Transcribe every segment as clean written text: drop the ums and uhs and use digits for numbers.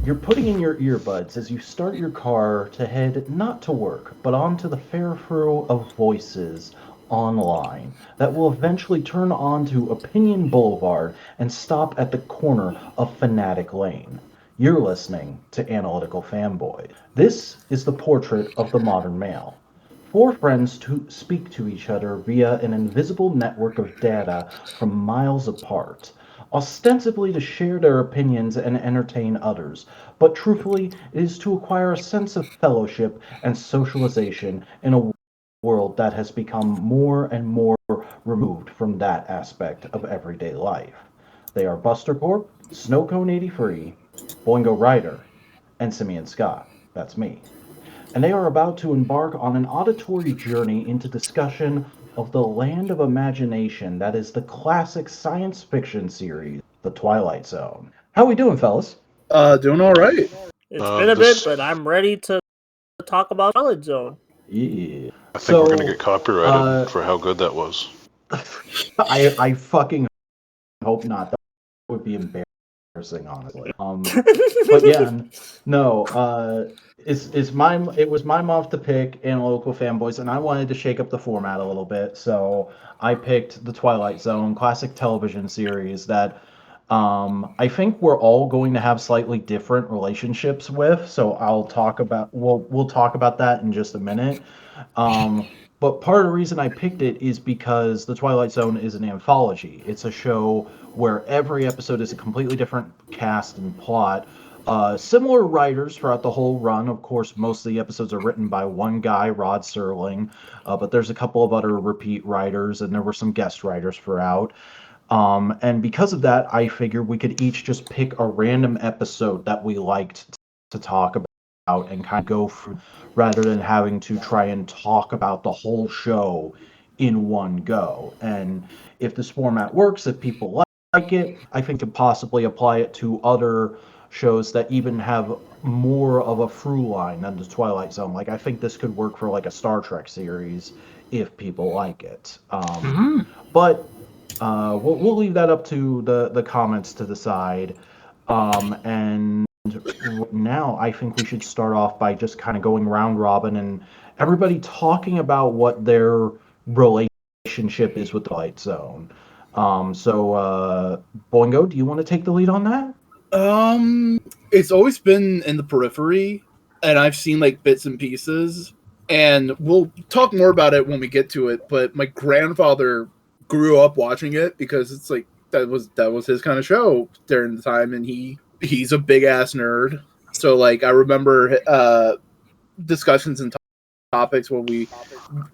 You're putting in your earbuds as you start your car to head not to work, but onto the fairfurrow of voices online that will eventually turn onto Opinion Boulevard and stop at the corner of Fanatic Lane. You're listening to Analytical Fanboys. This is the portrait of the modern male. Four friends to speak to each other via an invisible network of data from miles apart, ostensibly to share their opinions and entertain others, but truthfully, it is to acquire a sense of fellowship and socialization in a world that has become more and more removed from that aspect of everyday life. They are Buster Corp, Snowcone83, Boingo Ryder, and Simeon Scott. That's me, and they are about to embark on an auditory journey into discussion of the land of imagination that is the classic science fiction series, The Twilight Zone. How we doing, fellas? Doing all right. It's been a bit, This but I'm ready to talk about Twilight Zone. Yeah. I think we're gonna So, get copyrighted for how good that was. I fucking hope not. That would be embarrassing, honestly. But yeah, no. It was my month to pick Analytical Fanboys, and I wanted to shake up the format a little bit, so I picked the Twilight Zone, classic television series that I think we're all going to have slightly different relationships with. So we'll talk about that in just a minute. But part of the reason I picked it is because The Twilight Zone is an anthology. It's a show where every episode is a completely different cast and plot. Similar writers throughout the whole run. Of course, most of the episodes are written by one guy, Rod Serling, but there's a couple of other repeat writers, and there were some guest writers throughout. And because of that, I figured we could each just pick a random episode that we liked to talk about and kind of go through rather than having to try and talk about the whole show in one go. And if this format works, if people like it, I think to possibly apply it to other shows that even have more of a through line than the Twilight Zone. Like I think this could work for like a Star Trek series if people like it. But we'll leave that up to the comments to decide. And now I think we should start off by just kind of going round robin and everybody talking about what their relationship is with the Light Zone. Boingo, do you want to take the lead on that? It's always been in the periphery, and I've seen like bits and pieces, and we'll talk more about it when we get to it. But my grandfather grew up watching it because it's like that was his kind of show during the time, and he's a big ass nerd. So like I remember discussions and topics when we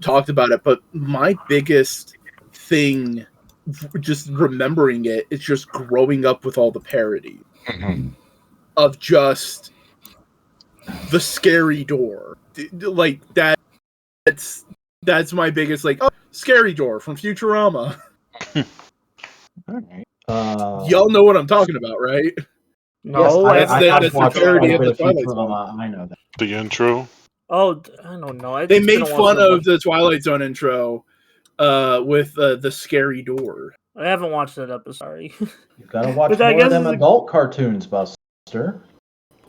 talked about it. But my biggest thing, just remembering it, is just growing up with all the parody of just the scary door. Like that's my biggest, like, oh, scary door from Futurama. All right. Y'all know what I'm talking about, right? No, yes, that's the parody of the Twilight Zone. Zone. I know that. The intro. Oh, I don't know. They made fun of the Twilight Zone intro with the scary door. I haven't watched that episode. Sorry. You've got to watch more of them adult cartoons, Buster.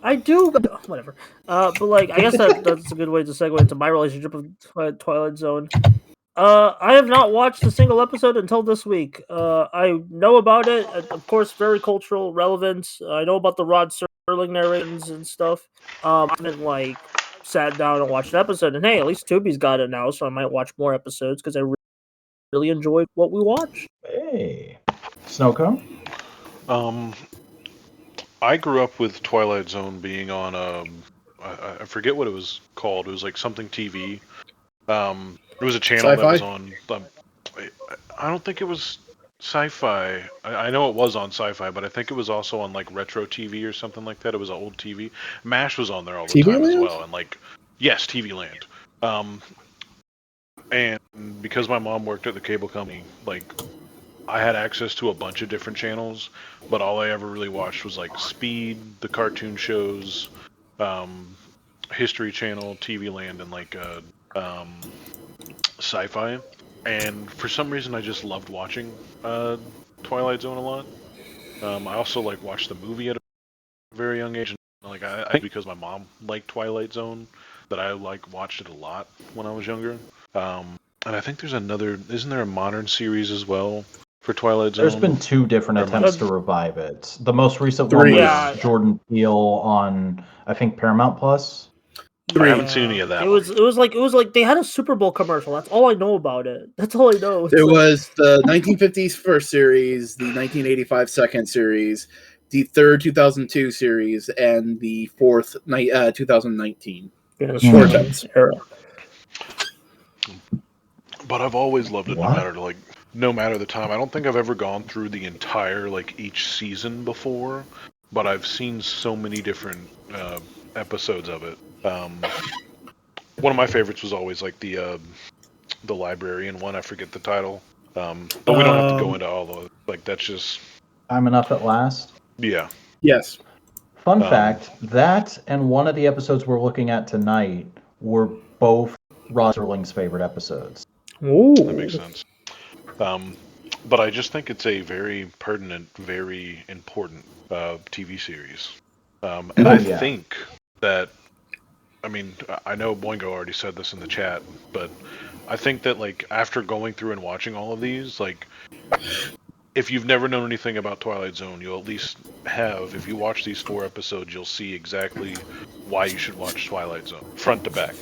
I do. Whatever. But like, I guess that's a good way to segue into my relationship with Twilight Zone. I have not watched a single episode until this week. I know about it, of course, very cultural relevance. I know about the Rod Serling narrations and stuff. I haven't like sat down and watched an episode. And hey, at least Tubi's got it now, so I might watch more episodes because I really enjoyed what we watched. Hey, Snowcone. I grew up with Twilight Zone being on I forget what it was called. It was like something TV. It was a channel Sci-Fi? that was on. I don't think it was Sci-Fi. I know it was on Sci-Fi, but I think it was also on like Retro TV or something like that. It was an old TV. MASH was on there all the TV time Land? as well, and like, yes, TV Land. And because my mom worked at the cable company, like, I had access to a bunch of different channels, but all I ever really watched was like Speed, the cartoon shows, History Channel, TV Land, and like Sci-Fi. And for some reason, I just loved watching Twilight Zone a lot. I also like watched the movie at a very young age, and like Like I think because my mom liked Twilight Zone, that I watched it a lot when I was younger. And I think there's isn't there a modern series as well for Twilight Zone? There's been 2 different Never attempts mind. to revive it. The most recent 3. one was Yeah. Jordan Peele on, I think, Paramount Plus. I haven't seen any of that. It was like they had a Super Bowl commercial. That's all I know about it. That's all I know. It's There like- was the 1950s first series, the 1985 second series, the third 2002 series, and the fourth 2019. Yeah, There's 4 attempts. era. But I've always loved it, What? no matter the time. I don't think I've ever gone through the entire each season before, but I've seen so many different episodes of it. One of my favorites was always the librarian one. I forget the title, but we don't have to go into all those. That's just Time Enough at Last. yeah. Yes. Fun fact, that and one of the episodes we're looking at tonight were both Rod Serling's favorite episodes. Ooh. That makes sense. But I just think it's a very pertinent, very important TV series. And I think that, I mean, I know Boingo already said this in the chat, but I think that after going through and watching all of these, if you've never known anything about Twilight Zone, you'll at least have, if you watch these 4 episodes, you'll see exactly why you should watch Twilight Zone, front to back.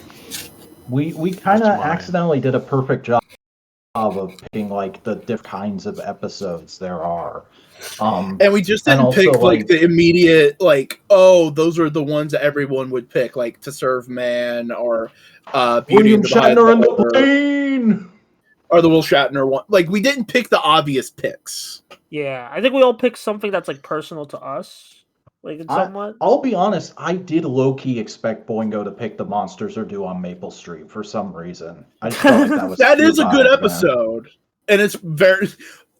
We kind of That's mine. accidentally did a perfect job of picking the different kinds of episodes there are. And we just And didn't pick also, the immediate those are the ones that everyone would pick, To Serve Man or Beauty William and the Behind Shatner and the the plane. or the Will Shatner one. We didn't pick the obvious picks. Yeah, I think we all picked something that's personal to us, somewhat. I'll be honest, I did low-key expect Boingo to pick The Monsters Are Due on Maple Street for some reason. I just felt that was That too is a good vibe, man. episode, and it's very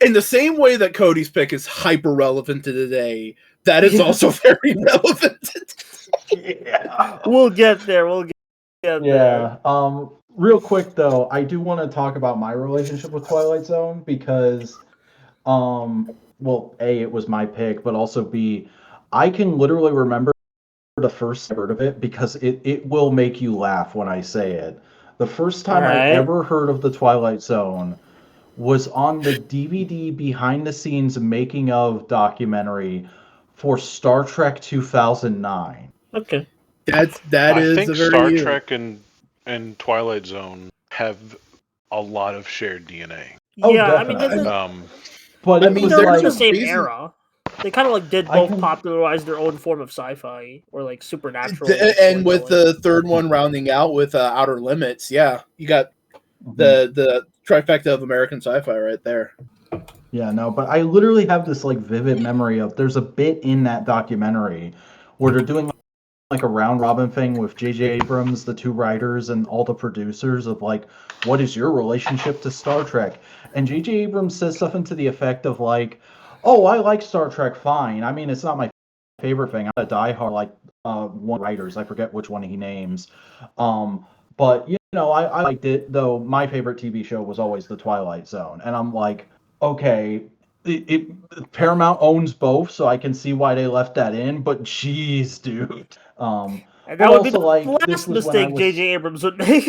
in the same way that Cody's pick is hyper relevant to today. That is also very relevant. Yeah. We'll get there. We'll get there. Yeah. Real quick though, I do want to talk about my relationship with Twilight Zone because, well, A, it was my pick, but also B, I can literally remember the first I heard of it because it will make you laugh when I say it. The first time I ever heard of the Twilight Zone was on the DVD behind the scenes making of documentary for Star Trek 2009. Okay. I think Star Trek and Twilight Zone have a lot of shared DNA. Oh, Yeah, I definitely. mean, But I it mean, was they're there's in the a same reason- era. They kind of did I both can- popularize their own form of sci-fi or supernatural. And with the third one rounding out with Outer Limits, yeah, you got the trifecta of American sci-fi right there. Yeah, no, but I literally have this vivid memory of there's a bit in that documentary where they're doing a round robin thing with J.J. Abrams, the 2 writers, and all the producers of what is your relationship to Star Trek? And J.J. Abrams says something to the effect of oh, I like Star Trek fine. I mean, it's not my favorite thing. I'm a diehard one writers. I forget which one he names. But I liked it, though my favorite TV show was always The Twilight Zone. And I'm okay, Paramount owns both, so I can see why they left that in, but jeez, dude. And that would be the this last was when I mistake was- J.J. Abrams would make.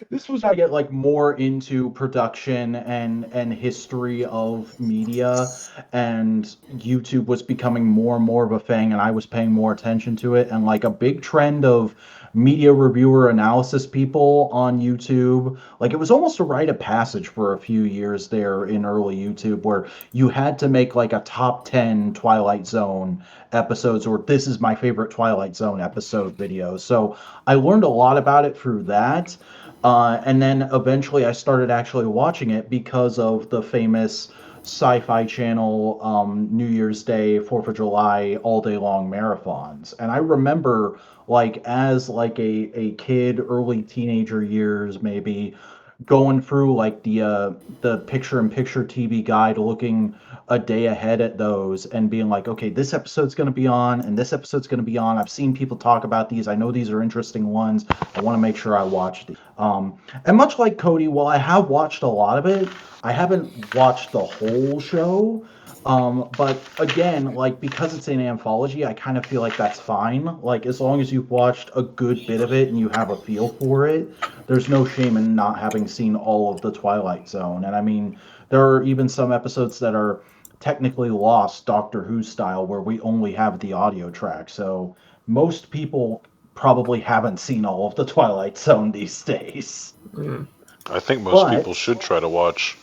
This was how I get more into production and history of media, and YouTube was becoming more and more of a thing, and I was paying more attention to it, and a big trend of media reviewer analysis people on YouTube. It was almost a rite of passage for a few years there in early YouTube where you had to make a top 10 Twilight Zone episodes or this is my favorite Twilight Zone episode video. So I learned a lot about it through that. And then eventually I started actually watching it because of the famous Sci-Fi Channel New Year's Day, 4th of July, all day long marathons. And I remember as a kid, early teenager years, maybe going through the picture-in-picture TV guide, looking a day ahead at those and being okay, this episode's going to be on and this episode's going to be on. I've seen people talk about these. I know these are interesting ones. I want to make sure I watch these. And much like Cody, while I have watched a lot of it, I haven't watched the whole show. But again, like, because it's an anthology, I kind of feel like that's fine. Like, as long as you've watched a good bit of it and you have a feel for it, there's no shame in not having seen all of the Twilight Zone. And I mean, there are even some episodes that are technically lost Doctor Who style where we only have the audio track. So most people probably haven't seen all of the Twilight Zone these days. I think most But- people should try to watch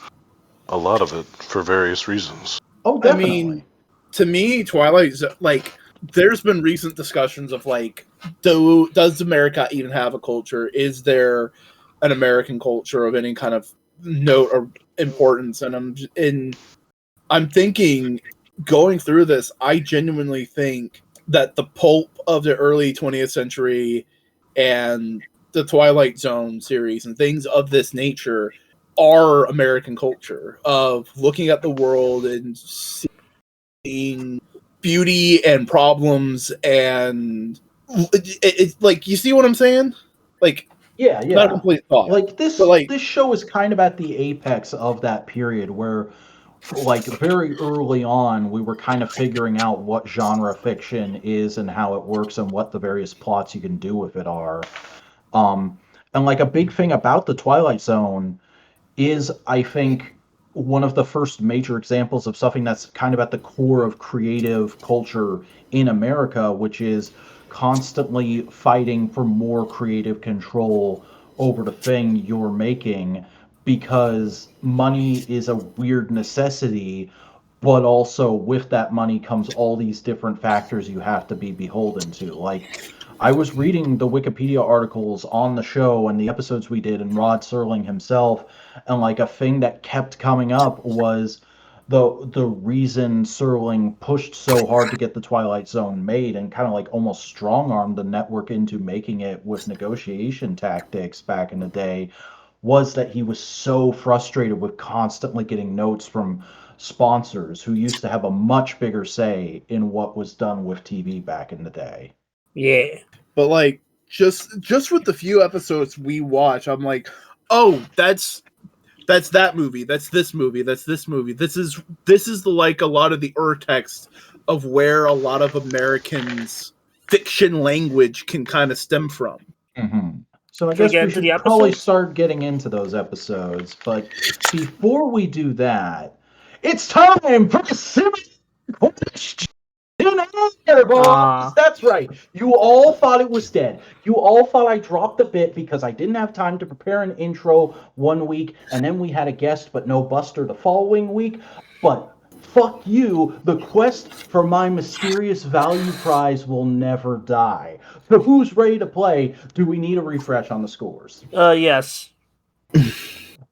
a lot of it for various reasons. Oh, I definitely. mean, to me, Twilight, like, there's been recent discussions of, like, does America even have a culture? Is there an American culture of any kind of note or importance? And I'm thinking, going through this, I genuinely think that the pulp of the early 20th century and the Twilight Zone series and things of this nature are American culture of looking at the world and seeing beauty and problems, and it's like, you see what I'm saying? Like, Yeah, not a yeah. complete thought. Like this, But, like- this show is kind of at the apex of that period where, like, very early on, we were kind of figuring out what genre fiction is and how it works and what the various plots you can do with it are. And like a big thing about the Twilight Zone is, I think, one of the first major examples of something that's kind of at the core of creative culture in America, which is constantly fighting for more creative control over the thing you're making, because money is a weird necessity, but also with that money comes all these different factors you have to be beholden to. Like, I was reading the Wikipedia articles on the show and the episodes we did, and Rod Serling himself, and like a thing that kept coming up was the reason Serling pushed so hard to get the Twilight Zone made and kind of like almost strong armed the network into making it with negotiation tactics back in the day was that he was so frustrated with constantly getting notes from sponsors who used to have a much bigger say in what was done with TV back in the day. Yeah. But, like, just with the few episodes we watch, I'm like, oh, that's that movie, that's this movie, that's this movie. This is the, like, a lot of the urtext of where a lot of Americans' fiction language can kind of stem from. Mm-hmm. So I Should we guess get we into should the probably episodes? start getting into those episodes. But before we do that, it's time for the Simeon question. Ah. That's right. You all thought it was dead. You all thought I dropped the bit because I didn't have time to prepare an intro one week, and then we had a guest but no Buster the following week. But fuck you. The quest for my mysterious value prize will never die. So who's ready to play? Do we need a refresh on the scores? Yes.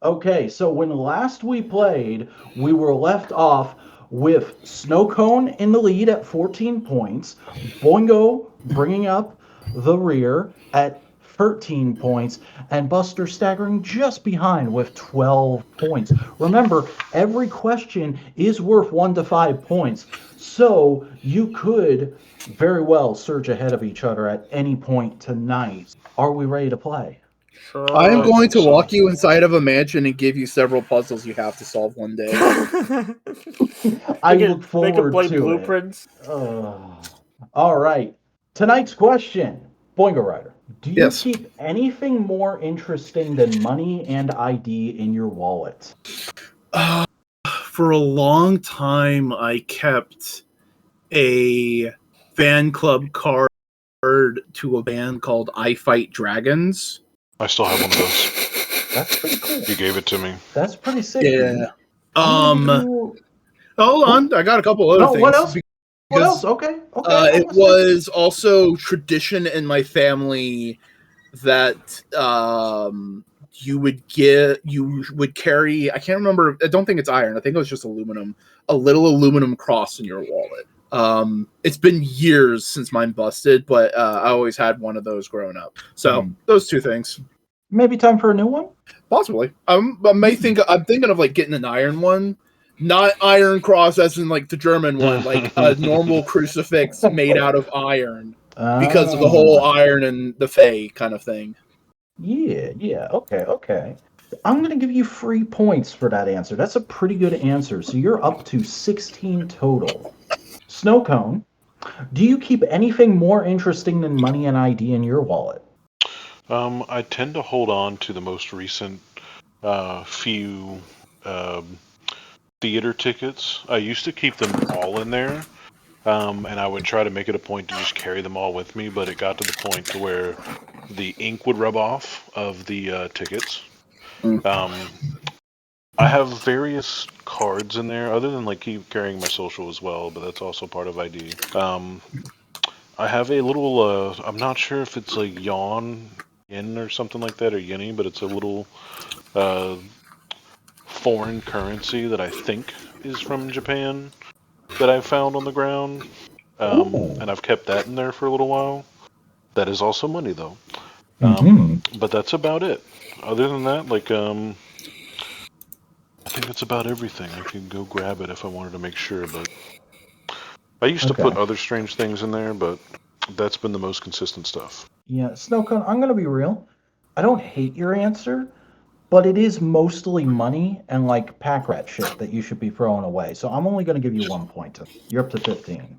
Okay, so when last we played, we were left off with Snowcone in the lead at 14 points, Boingo bringing up the rear at 13 points, and Buster staggering just behind with 12 points. Remember, every question is worth 1 to 5 points, so you could very well surge ahead of each other at any point tonight. Are we ready to play? Sure. I am going to so. walk you inside of a mansion and give you several puzzles you have to solve one day. I They look can forward play to blueprints. it. All right. Tonight's question, Boingo Rider. Do you Yes. keep anything more interesting than money and ID in your wallet? For a long time, I kept a fan club card to a band called I Fight Dragons. I still have one of those. That's pretty cool. You gave it to me. That's pretty sick. Yeah. dude. I'm gonna do- Hold on, I got a couple other No, things. what else? What because, else? Okay. Okay. it was also tradition in my family that you would carry, I can't remember, I don't think it's iron, I think it was just aluminum, a little aluminum cross in your wallet. It's been years since mine busted, but I always had one of those growing up. So those two things. Maybe time for a new one? Possibly. I'm thinking of like getting an iron one. Not iron cross as in like the German one, like a normal crucifix made out of iron. Because of the whole iron and the Fae kind of thing. Yeah. Okay. I'm going to give you free points for that answer. That's a pretty good answer. So you're up to 16 total. Snowcone, do you keep anything more interesting than money and ID in your wallet? I tend to hold on to the most recent few theater tickets. I used to keep them all in there, and I would try to make it a point to just carry them all with me, but it got to the point to where the ink would rub off of the tickets. I have various cards in there, other than like keep carrying my social as well, but that's also part of ID. I have a little, I'm not sure if it's like yen or something like that, or yeni, but it's a little foreign currency that I think is from Japan that I found on the ground. And I've kept that in there for a little while. That is also money, though. But that's about it. Other than that, like, I think that's about everything. I can go grab it if I wanted to make sure, but I used to put other strange things in there, but that's been the most consistent stuff. Yeah, Snowcone, I'm going to be real. I don't hate your answer, but it is mostly money and like pack rat shit that you should be throwing away. So I'm only going to give you 1 point. You're up to 15.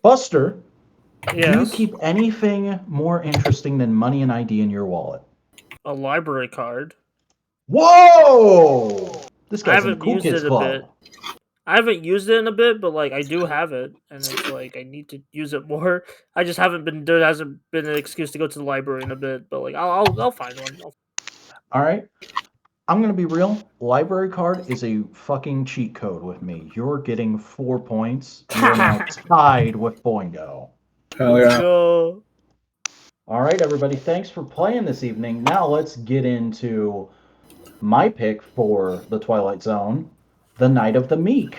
Buster, do you Yes. keep anything more interesting than money and ID in your wallet? A library card. Whoa! This I guy's in the haven't cool used kids it a club. bit. I haven't used it in a bit, but like I do have it, and it's like I need to use it more. I just haven't been. There hasn't been an excuse to go to the library in a bit, but like I'll find one. All right. I'm going to be real. Library card is a fucking cheat code with me. You're getting 4 points. You're now tied with Boingo. Hell Let's yeah. go. All right, everybody. Thanks for playing this evening. Now let's get into my pick for the Twilight Zone, The Night of the Meek.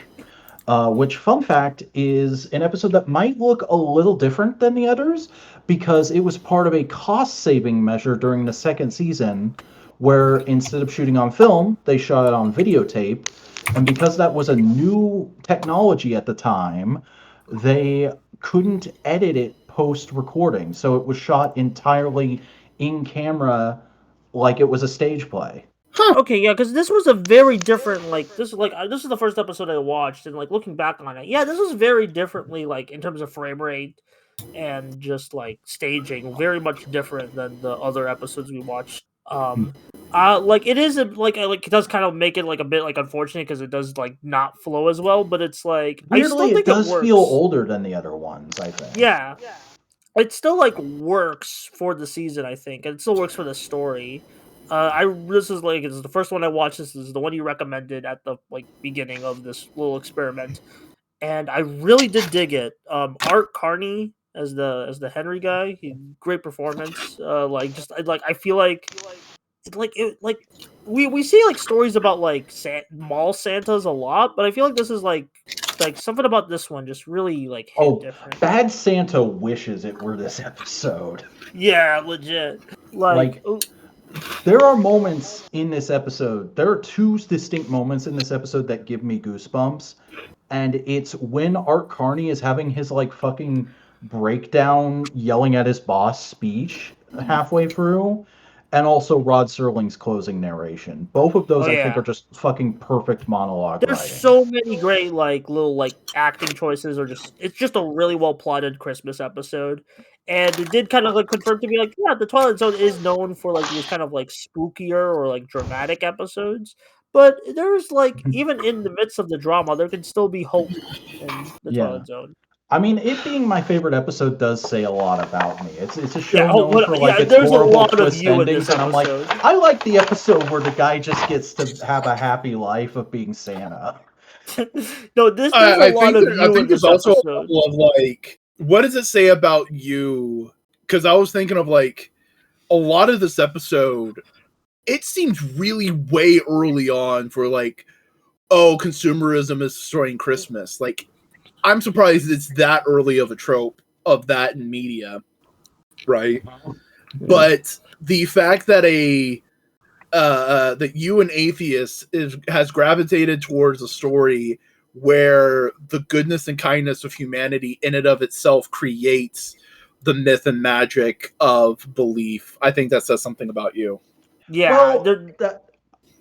Which, fun fact, is an episode that might look a little different than the others because it was part of a cost-saving measure during the second season where instead of shooting on film, they shot it on videotape. And because that was a new technology at the time, they couldn't edit it post-recording. So it was shot entirely in camera like it was a stage play. Okay, yeah, because this was a very different. Like this is the first episode I watched, and like looking back on it, yeah, this was very differently. Like in terms of frame rate and just like staging, very much different than the other episodes we watched. Like it is like it does kind of make it like a bit like unfortunate because it does like not flow as well, but it's like I still Weirdly, it think does works. feel older than the other ones, I think. Yeah, it still like works for the season, I think, and it still works for the story. This is the first one I watched. This is the one you recommended at the like beginning of this little experiment, and I really did dig it. Art Carney as the Henry guy, great performance. I feel like we see like stories about like mall Santas a lot, but I feel like this is like something about this one just really like hit different. Bad Santa wishes it were this episode. Yeah, legit. Like there are moments in this episode. There are two distinct moments in this episode that give me goosebumps, and it's when Art Carney is having his like fucking breakdown, yelling at his boss speech halfway through, and also Rod Serling's closing narration. Both of those, I think, are just fucking perfect monologue There's writing. so many great like little like acting choices, or it's just a really well plotted Christmas episode. And it did kind of like confirm to me like, yeah, the Twilight Zone is known for like these kind of like spookier or like dramatic episodes. But there's like even in the midst of the drama, there can still be hope in the Twilight Zone. I mean, it being my favorite episode does say a lot about me. It's a show known for like its there's horrible a lot twist of you endings, and I'm like, I like the episode where the guy just gets to have a happy life of being Santa. No, there's a lot of you. I think there's also a level of like, what does it say about you? Because I was thinking of like a lot of this episode. It seems really way early on for like, oh, consumerism is destroying Christmas. Like, I'm surprised it's that early of a trope of that in media, right? Yeah. But the fact that that you, an atheist, has gravitated towards a story where the goodness and kindness of humanity in and of itself creates the myth and magic of belief. I think that says something about you. Yeah, Well, there,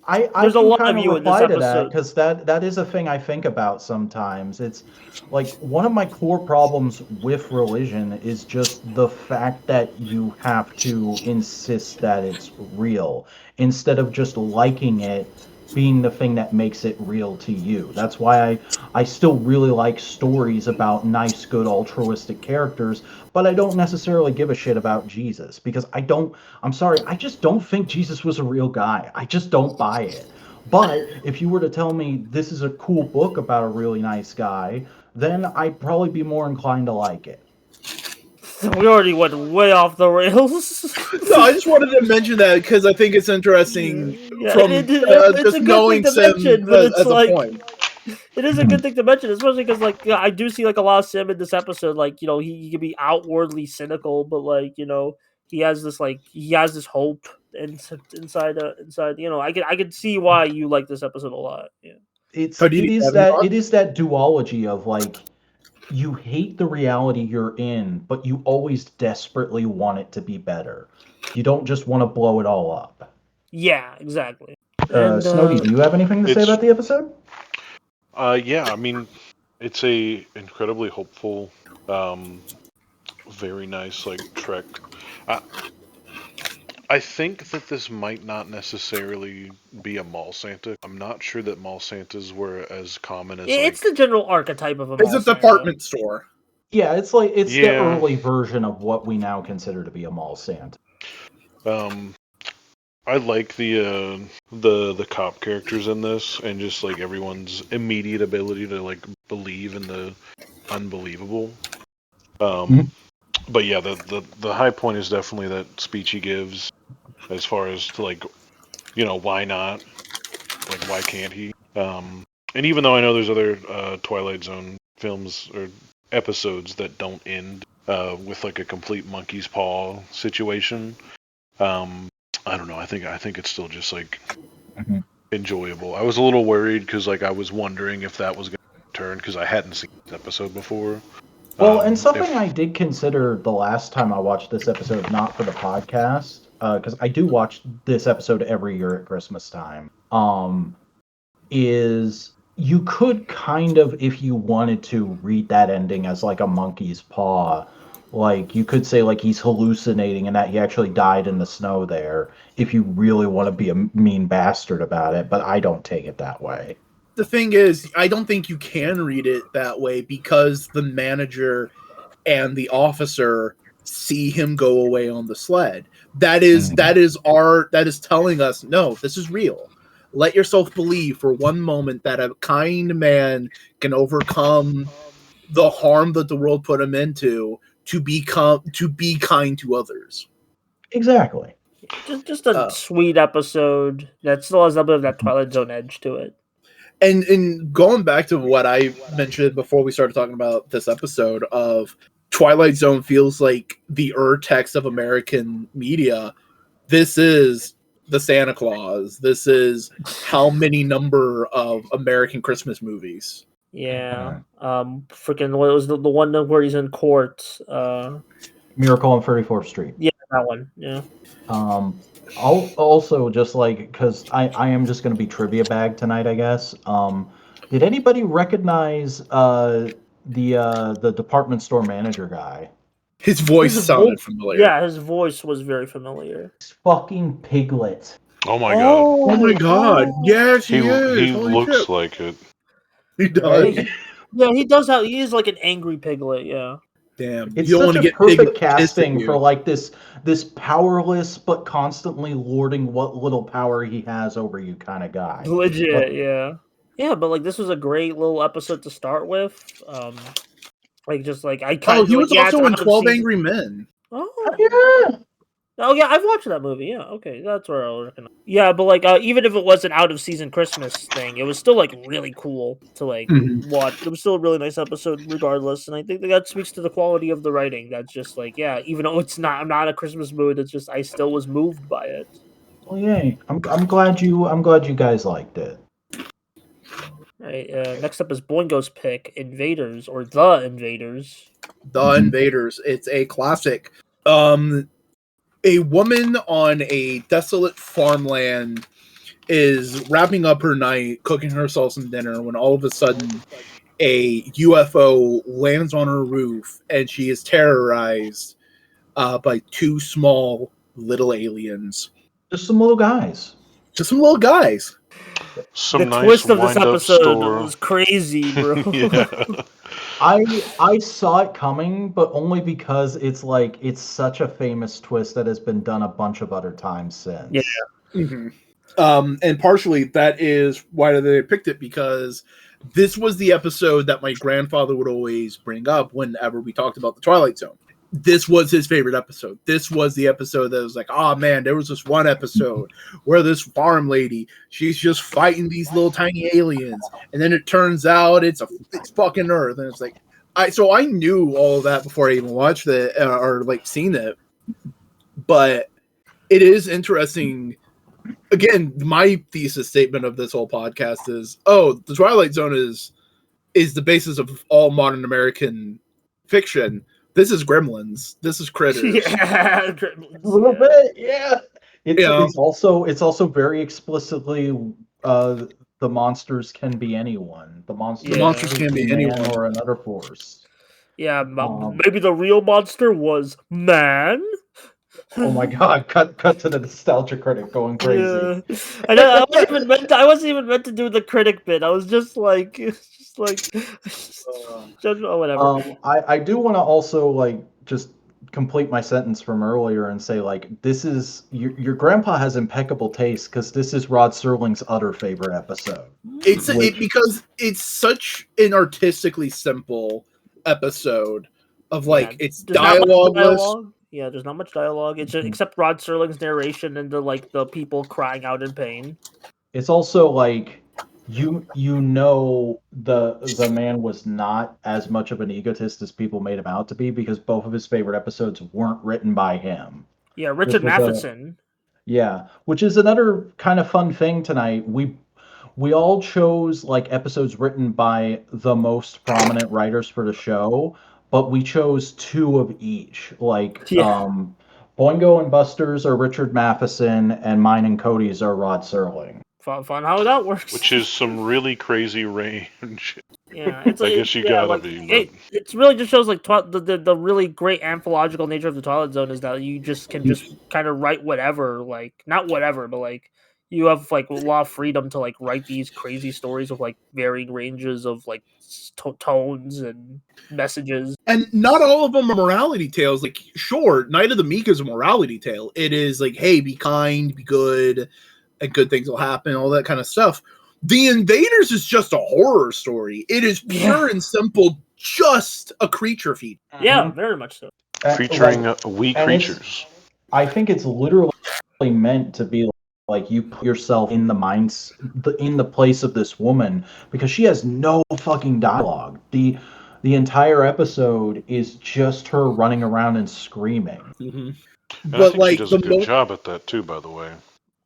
I there's a can lot kind of of you in this reply to that episode. because that is a thing I think about sometimes. It's like one of my core problems with religion is just the fact that you have to insist that it's real instead of just liking it being the thing that makes it real to you. That's why I still really like stories about nice, good, altruistic characters, but I don't necessarily give a shit about Jesus because I'm sorry, I just don't think Jesus was a real guy. I just don't buy it. But if you were to tell me this is a cool book about a really nice guy, then I'd probably be more inclined to like it. We already went way off the rails. No, I just wanted to mention that because I think it's interesting Yeah, from it's just a good knowing thing to Sim mention, but it's as a like point. it is a good thing to mention, especially because like yeah, I do see like a lot of Sim in this episode. Like he can be outwardly cynical, but like he has this hope inside. I can see why you like this episode a lot. Yeah. Cody, do you have any thoughts? It is that duology of like you hate the reality you're in, but you always desperately want it to be better. You don't just want to blow it all up. Yeah, exactly. And Snowdy, do you have anything to say It's- about the episode? Yeah, I mean, it's a incredibly hopeful, very nice like trek. I, I think that this might not necessarily be a mall Santa. I'm not sure that mall Santas were as common as it's the general archetype of a It's mall a Santa. department store. Yeah, it's the Yeah. early version of what we now consider to be a mall Santa. I like the cop characters in this, and just like everyone's immediate ability to like believe in the unbelievable. But yeah, the high point is definitely that speech he gives, as far as to like, why not? Like, why can't he? And even though I know there's other Twilight Zone films or episodes that don't end with like a complete monkey's paw situation, I don't know. I think it's still just like enjoyable. I was a little worried because like I was wondering if that was going to turn because I hadn't seen this episode before. Well, and something if- I did consider the last time I watched this episode, not for the podcast, because I do watch this episode every year at Christmas time, is you could kind of, if you wanted to, read that ending as like a monkey's paw. Like, you could say, like, he's hallucinating and that he actually died in the snow there, if you really want to be a mean bastard about it, but I don't take it that way. The thing is, I don't think you can read it that way because the manager and the officer see him go away on the sled. That is telling us, no, this is real. Let yourself believe for one moment that a kind man can overcome the harm that the world put him into to be kind to others. Exactly. Just a sweet episode that still has a bit of that Twilight Zone edge to it. And going back to what I mentioned before we started talking about this episode of Twilight Zone feels like the text of American media. This is the Santa Claus. This is how many number of American Christmas movies. Yeah. Freaking what was the one where he's in court? Miracle on 34th Street. Yeah, that one. Yeah. I'll also just like, because I am just going to be trivia bag tonight, I guess. Did anybody recognize the department store manager guy? His voice sounded familiar. Yeah, his voice was very familiar. Fucking Piglet. Oh my god, Oh my god! Yes, he is. he Holy looks shit. like it. He does. Yeah, he does have. He is like an angry piglet. Yeah. Damn, It's you don't want such to a get perfect pissed at casting you. for like this powerless but constantly lording what little power he has over you kind of guy. Legit. But- Yeah, but like this was a great little episode to start with. Like just like I Oh, kind he of was like, also it's in out of 12 season- Angry Men. Oh. Yeah. Oh yeah, I've watched that movie. Yeah, okay, that's where I'll recognize. Yeah, but like even if it was an out of season Christmas thing, it was still like really cool to like watch. It was still a really nice episode, regardless. And I think that speaks to the quality of the writing. That's just like even though I'm not a Christmas mood. It's just I still was moved by it. Well, yay! I'm glad you guys liked it. Right. Next up is Boingo's pick, Invaders or The Invaders. The Invaders. It's a classic. A woman on a desolate farmland is wrapping up her night, cooking herself some dinner, when all of a sudden a UFO lands on her roof, and she is terrorized by two small little aliens. Just some little guys. Just some little guys. Some The nice twist of this wind-up episode store. was crazy, bro. Yeah. I saw it coming, but only because it's such a famous twist that has been done a bunch of other times since. Yeah. Mm-hmm. And partially that is why they picked it, because this was the episode that my grandfather would always bring up whenever we talked about the Twilight Zone. This was his favorite episode. This was the episode that was like, oh man, there was this one episode where this farm lady, she's just fighting these little tiny aliens, and then it turns out it's fucking Earth, and it's like, I knew all of that before I even watched it or like seen it, but it is interesting. Again, my thesis statement of this whole podcast is, the Twilight Zone is the basis of all modern American fiction. This is Gremlins. This is Critters. Yeah, A little bit, yeah. It's also very explicitly the monsters can be anyone. The monsters can be anyone or another force. Yeah, maybe the real monster was man. Oh my god! Cut to the nostalgia critic going crazy. Yeah. I wasn't even meant to do the critic bit. I was just like, whatever. I do want to also just complete my sentence from earlier and say this is your grandpa has impeccable taste, because this is Rod Serling's other favorite episode. Because it's such an artistically simple episode of it's dialogue. Yeah, there's not much dialogue. It's just, except Rod Serling's narration and the people crying out in pain. It's also the man was not as much of an egotist as people made him out to be, because both of his favorite episodes weren't written by him. Yeah, Richard Matheson. Which is another kind of fun thing tonight. We all chose episodes written by the most prominent writers for the show, but we chose two of each. Boingo and Buster's are Richard Matheson, and mine and Cody's are Rod Serling. Fun how that works. Which is some really crazy range. Yeah, it's I guess you gotta be. It really just shows the really great anthological nature of the Twilight Zone is that you just can just kind of write whatever, not whatever, but you have a lot of freedom to write these crazy stories with varying ranges of tones and messages. And not all of them are morality tales. Sure, Night of the Meek is a morality tale. It is hey, be kind, be good, and good things will happen, all that kind of stuff. The Invaders is just a horror story. It is pure and simple, just a creature feed. Yeah, very much so. Featuring wee creatures. I think it's literally meant to be you put yourself in the place of this woman, because she has no fucking dialogue. The entire episode is just her running around and screaming. Mm-hmm. And but I think she does a good job at that too, by the way.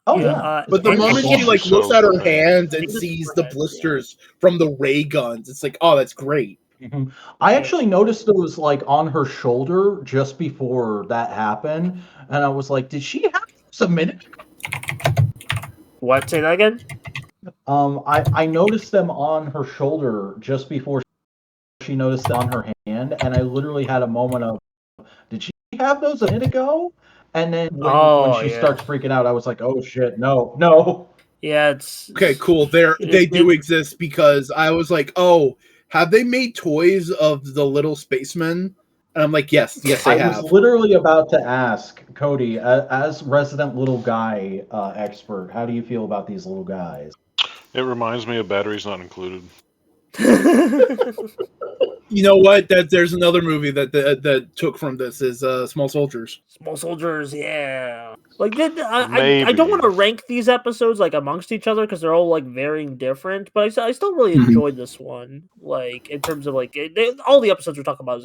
Oh yeah, but the moment she looks at her hands and sees the blisters from the ray guns, it's oh, that's great. Mm-hmm. I actually noticed those on her shoulder just before that happened, and I was like, did she have a minute? What? Say that again? I noticed them on her shoulder just before she noticed it on her hand, and I literally had a moment of, did she have those a minute ago? And then when she starts freaking out, I was like, oh shit, no. Yeah, it's... Okay, cool. They do exist, because I was like, oh, have they made toys of the little spacemen? And I'm like, yes, they have. I was literally about to ask, Cody, as resident little guy expert, how do you feel about these little guys? It reminds me of Batteries Not Included. You know what? There's another movie that took from this is Small Soldiers. Small Soldiers, yeah. I don't want to rank these episodes amongst each other, because they're all varying different. But I still really enjoyed this one. In terms of all the episodes we're talking about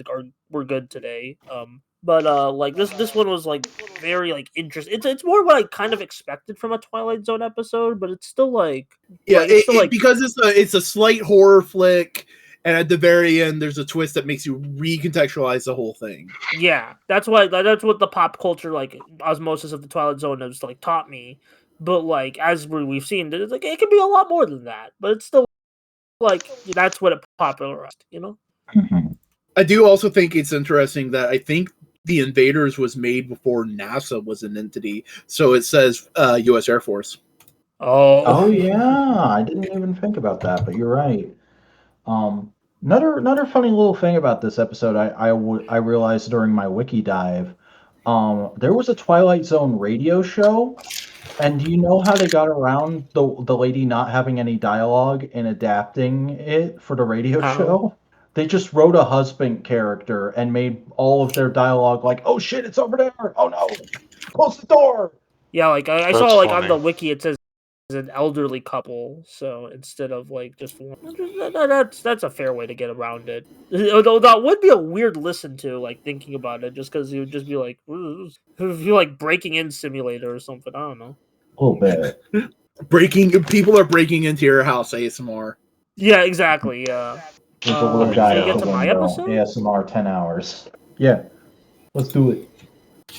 were good today. But this one was very interesting. It's more what I kind of expected from a Twilight Zone episode, but it's still because it's a slight horror flick. and at the very end, there's a twist that makes you recontextualize the whole thing. Yeah, that's what the pop culture like osmosis of the Twilight Zone has like taught me. But like as we've seen, it's like it can be a lot more than that. But it's still like that's what it popularized, you know. I do also think it's interesting that I think the Invaders was made before NASA was an entity, so it says U.S. Air Force. Oh yeah, I didn't even think about that, but you're right. Another funny little thing about this episode, I realized during my wiki dive, there was a Twilight Zone radio show, and do you know how they got around the lady not having any dialogue and adapting it for the radio show? They just wrote a husband character and made all of their dialogue like, "Oh shit, it's over there! Oh no, close the door!" Yeah, like I That's saw like funny. on the wiki it says an elderly couple, so instead of like just that's a fair way to get around it. Although that would be a weird listen to, like thinking about it, just because you would just be like, if you like breaking in simulator or something. I don't know. A little bit. People are breaking into your house ASMR. Yeah, exactly. Yeah. There's a little guy should we at get the to my window. episode? ASMR 10 hours. Yeah, let's do it.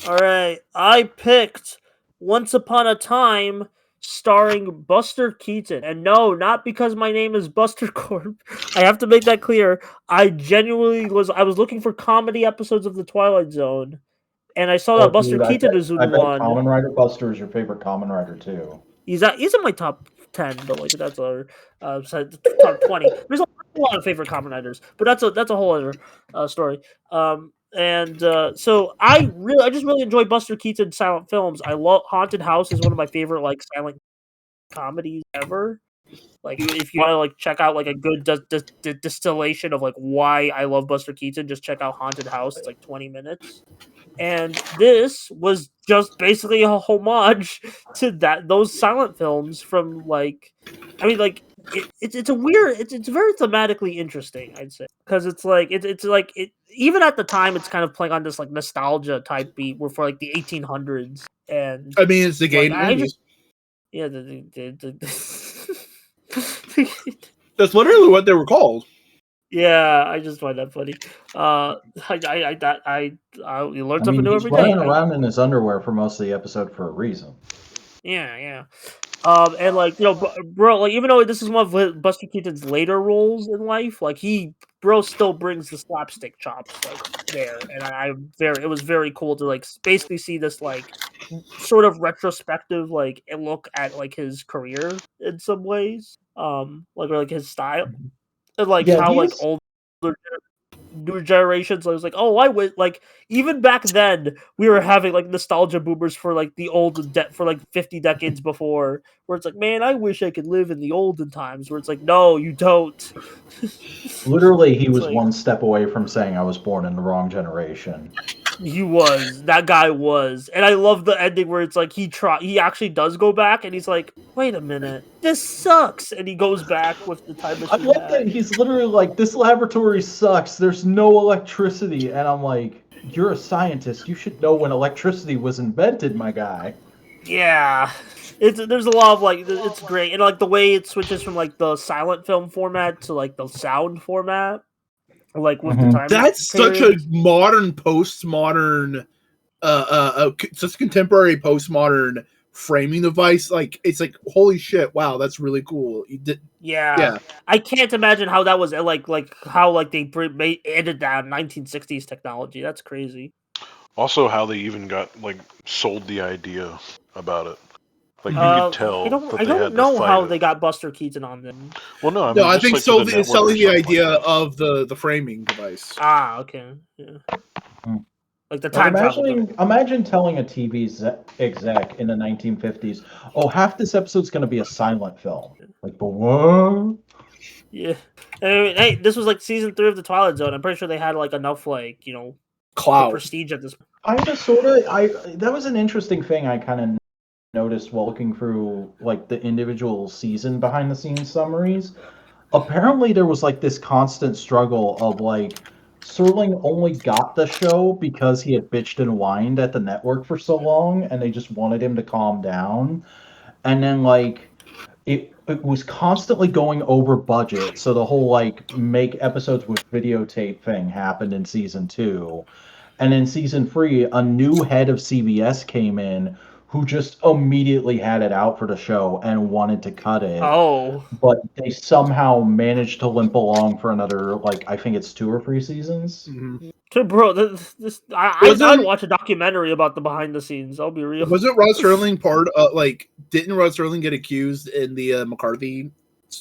All right, I picked Once Upon a Time, starring Buster Keaton, and no, not because my name is Buster Corp. I have to make that clear. I genuinely was looking for comedy episodes of the Twilight Zone, and I saw that Buster Dude, Keaton is I in bet one. Kamen Rider Buster is your favorite Kamen Rider too. He's in my top 10, but like that's our top 20. There's a lot of favorite Kamen Riders, but that's a whole other story. So I just really enjoy Buster Keaton's silent films. I love Haunted House is one of my favorite like silent comedies ever. Like if you want to like check out like a good distillation of like why I love Buster Keaton, just check out Haunted House. It's like 20 minutes. And this was just basically a homage to those silent films from like, I mean, like it's a weird, it's very thematically interesting, I'd say, because it's like even at the time it's kind of playing on this like nostalgia type beat, where for like the 1800s, and I mean, it's the gay like, I 90s. just yeah That's literally what they were called. yeah, I just find that funny. You learn something new he's every day. running around in his underwear for most of the episode for a reason. Yeah. And like bro, like even though this is one of Buster Keaton's later roles in life, like bro still brings the slapstick chops like there, and it was very cool to like basically see this like sort of retrospective like look at like his career in some ways, like or like his style, and like how like older newer generations. I was like, oh, I would like even back then we were having like nostalgia boomers for like the old for like 50 decades before, where it's like, man, I wish I could live in the olden times. Where it's like, no, you don't. Literally, he was like, one step away from saying I was born in the wrong generation. That guy was, and I love the ending where it's like he actually does go back, and he's like, wait a minute, this sucks, and he goes back with the time machine. I love that he's literally like, this laboratory sucks, there's no electricity, and I'm like, you're a scientist, you should know when electricity was invented, my guy. Yeah, there's a lot of like, it's great, and like the way it switches from like the silent film format to like the sound format, like with the time. That's such a modern, postmodern, such contemporary postmodern framing device. Like it's like, holy shit, wow, that's really cool. Yeah. I can't imagine how that was like how like they added that 1960s technology. That's crazy. Also, how they even got like sold the idea about it. Like you could tell. I don't know how they got Buster Keaton on them. Well, no, I think selling the idea of the framing device. Ah, okay. Yeah. Like the time travel. Imagine telling a TV exec in the 1950s, oh, half this episode's going to be a silent film. Like, but what? Yeah. I mean, hey, this was like season 3 of the Twilight Zone. I'm pretty sure they had like enough like, clout, prestige at this point. Kind of, sort of. That was an interesting thing I kind of noticed while looking through like the individual season behind the scenes summaries. Apparently there was like this constant struggle of like, Serling only got the show because he had bitched and whined at the network for so long, and they just wanted him to calm down. And then like it was constantly going over budget. So the whole like make episodes with videotape thing happened in season 2. And in season 3, a new head of CBS came in who just immediately had it out for the show and wanted to cut it. Oh, But they somehow managed to limp along for another, like, I think it's 2 or 3 seasons. bro, Wasn't- I'd watch a documentary about the behind the scenes. I'll be real. Wasn't Rod Serling didn't Rod Serling get accused in the McCarthy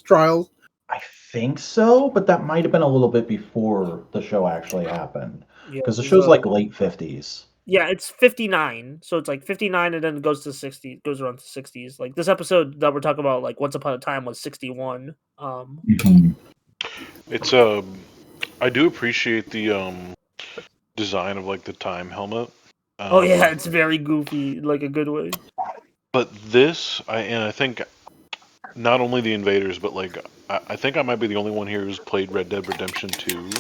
trial? I think so, but that might have been a little bit before the show actually happened. Yeah, Because the it was, show's like late 50s. Yeah, it's 59. So it's like 59 and then it goes to 60, goes around to 60s. Like this episode that we're talking about, like Once Upon a Time, was 61. It's I do appreciate the design of like the time helmet. Oh yeah, it's very goofy, like a good way. But this, I think not only the Invaders, but like I think I might be the only one here who's played Red Dead Redemption 2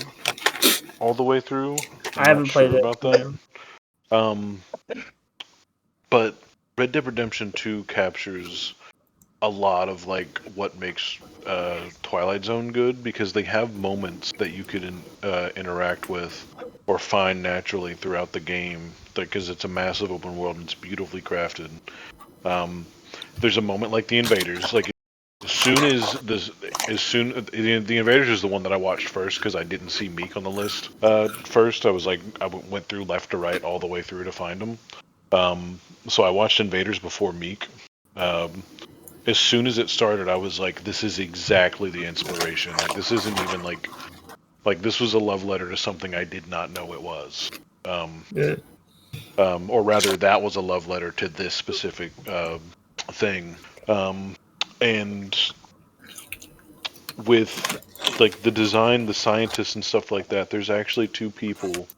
all the way through. I haven't played it about that. But Red Dead Redemption 2 captures a lot of like what makes Twilight Zone good, because they have moments that you could interact with or find naturally throughout the game, because it's a massive open world and it's beautifully crafted. There's a moment like the Invaders, like the Invaders is the one that I watched first because I didn't see Meek on the list first. I went through left to right all the way through to find him. So I watched Invaders before Meek. As soon as it started, I was like, this is exactly the inspiration. Like, this isn't even like this was a love letter to something I did not know it was. Or rather, that was a love letter to this specific thing. And with like the design, the scientists and stuff like that, there's actually 2 people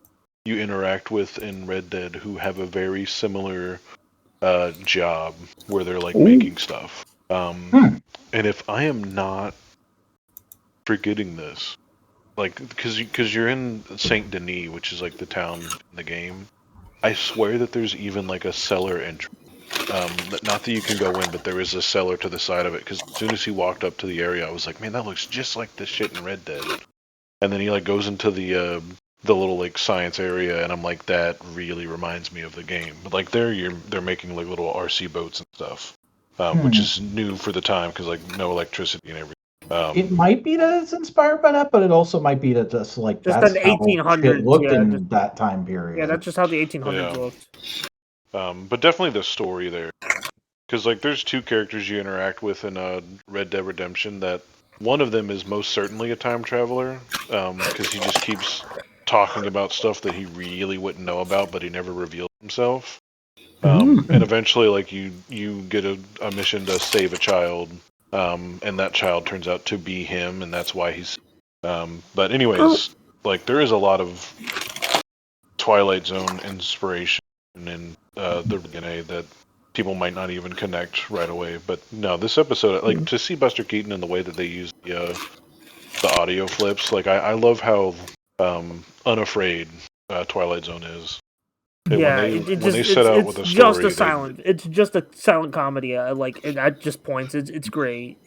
you interact with in Red Dead who have a very similar job where they're like making stuff. And if I am not forgetting this, like because you're in Saint Denis, which is like the town in the game, I swear that there's even like a cellar entry. Not that you can go in, but there is a cellar to the side of it. Because as soon as he walked up to the area, I was like, man, that looks just like this shit in Red Dead. And then he like goes into the little like science area, and I'm like, that really reminds me of the game. But like they're making like little RC boats and stuff, which is new for the time because like no electricity and everything. It might be that it's inspired by that, but it also might be that that's Just that's an how 1800s, shit looked yeah, in that time period. Yeah, that's just how the 1800s Yeah. looked. But definitely the story there, because like there's 2 characters you interact with in Red Dead Redemption. That one of them is most certainly a time traveler, because he just keeps talking about stuff that he really wouldn't know about, but he never reveals himself. And eventually, like you get a mission to save a child, and that child turns out to be him, and that's why he's. But anyways, like there is a lot of Twilight Zone inspiration in the DNA that people might not even connect right away. But no, this episode, like to see Buster Keaton and the way that they use the audio flips, like I love how unafraid Twilight Zone is. Yeah, When they set out with a story, it's just a silent comedy. Like at just points, it's great.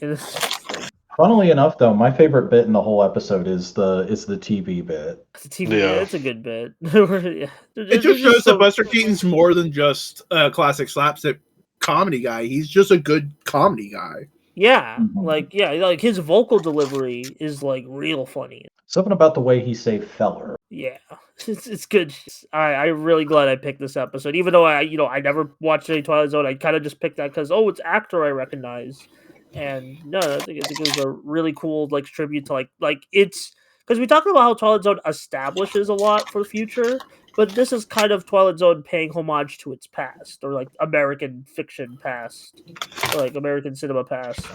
Funnily enough, though, my favorite bit in the whole episode is the TV bit. It's a TV. Yeah. It's a good bit. It just shows that Buster Keaton's more than just a classic slapstick comedy guy. He's just a good comedy guy. Yeah, like his vocal delivery is like real funny. Something about the way he say feller. Yeah, it's good. I'm really glad I picked this episode, even though I never watched any Twilight Zone. I kind of just picked that because it's actor I recognize, and no, I think it was a really cool like tribute to like it's because we talked about how Twilight Zone establishes a lot for the future, but this is kind of Twilight Zone paying homage to its past, or like American fiction past, or like American cinema past,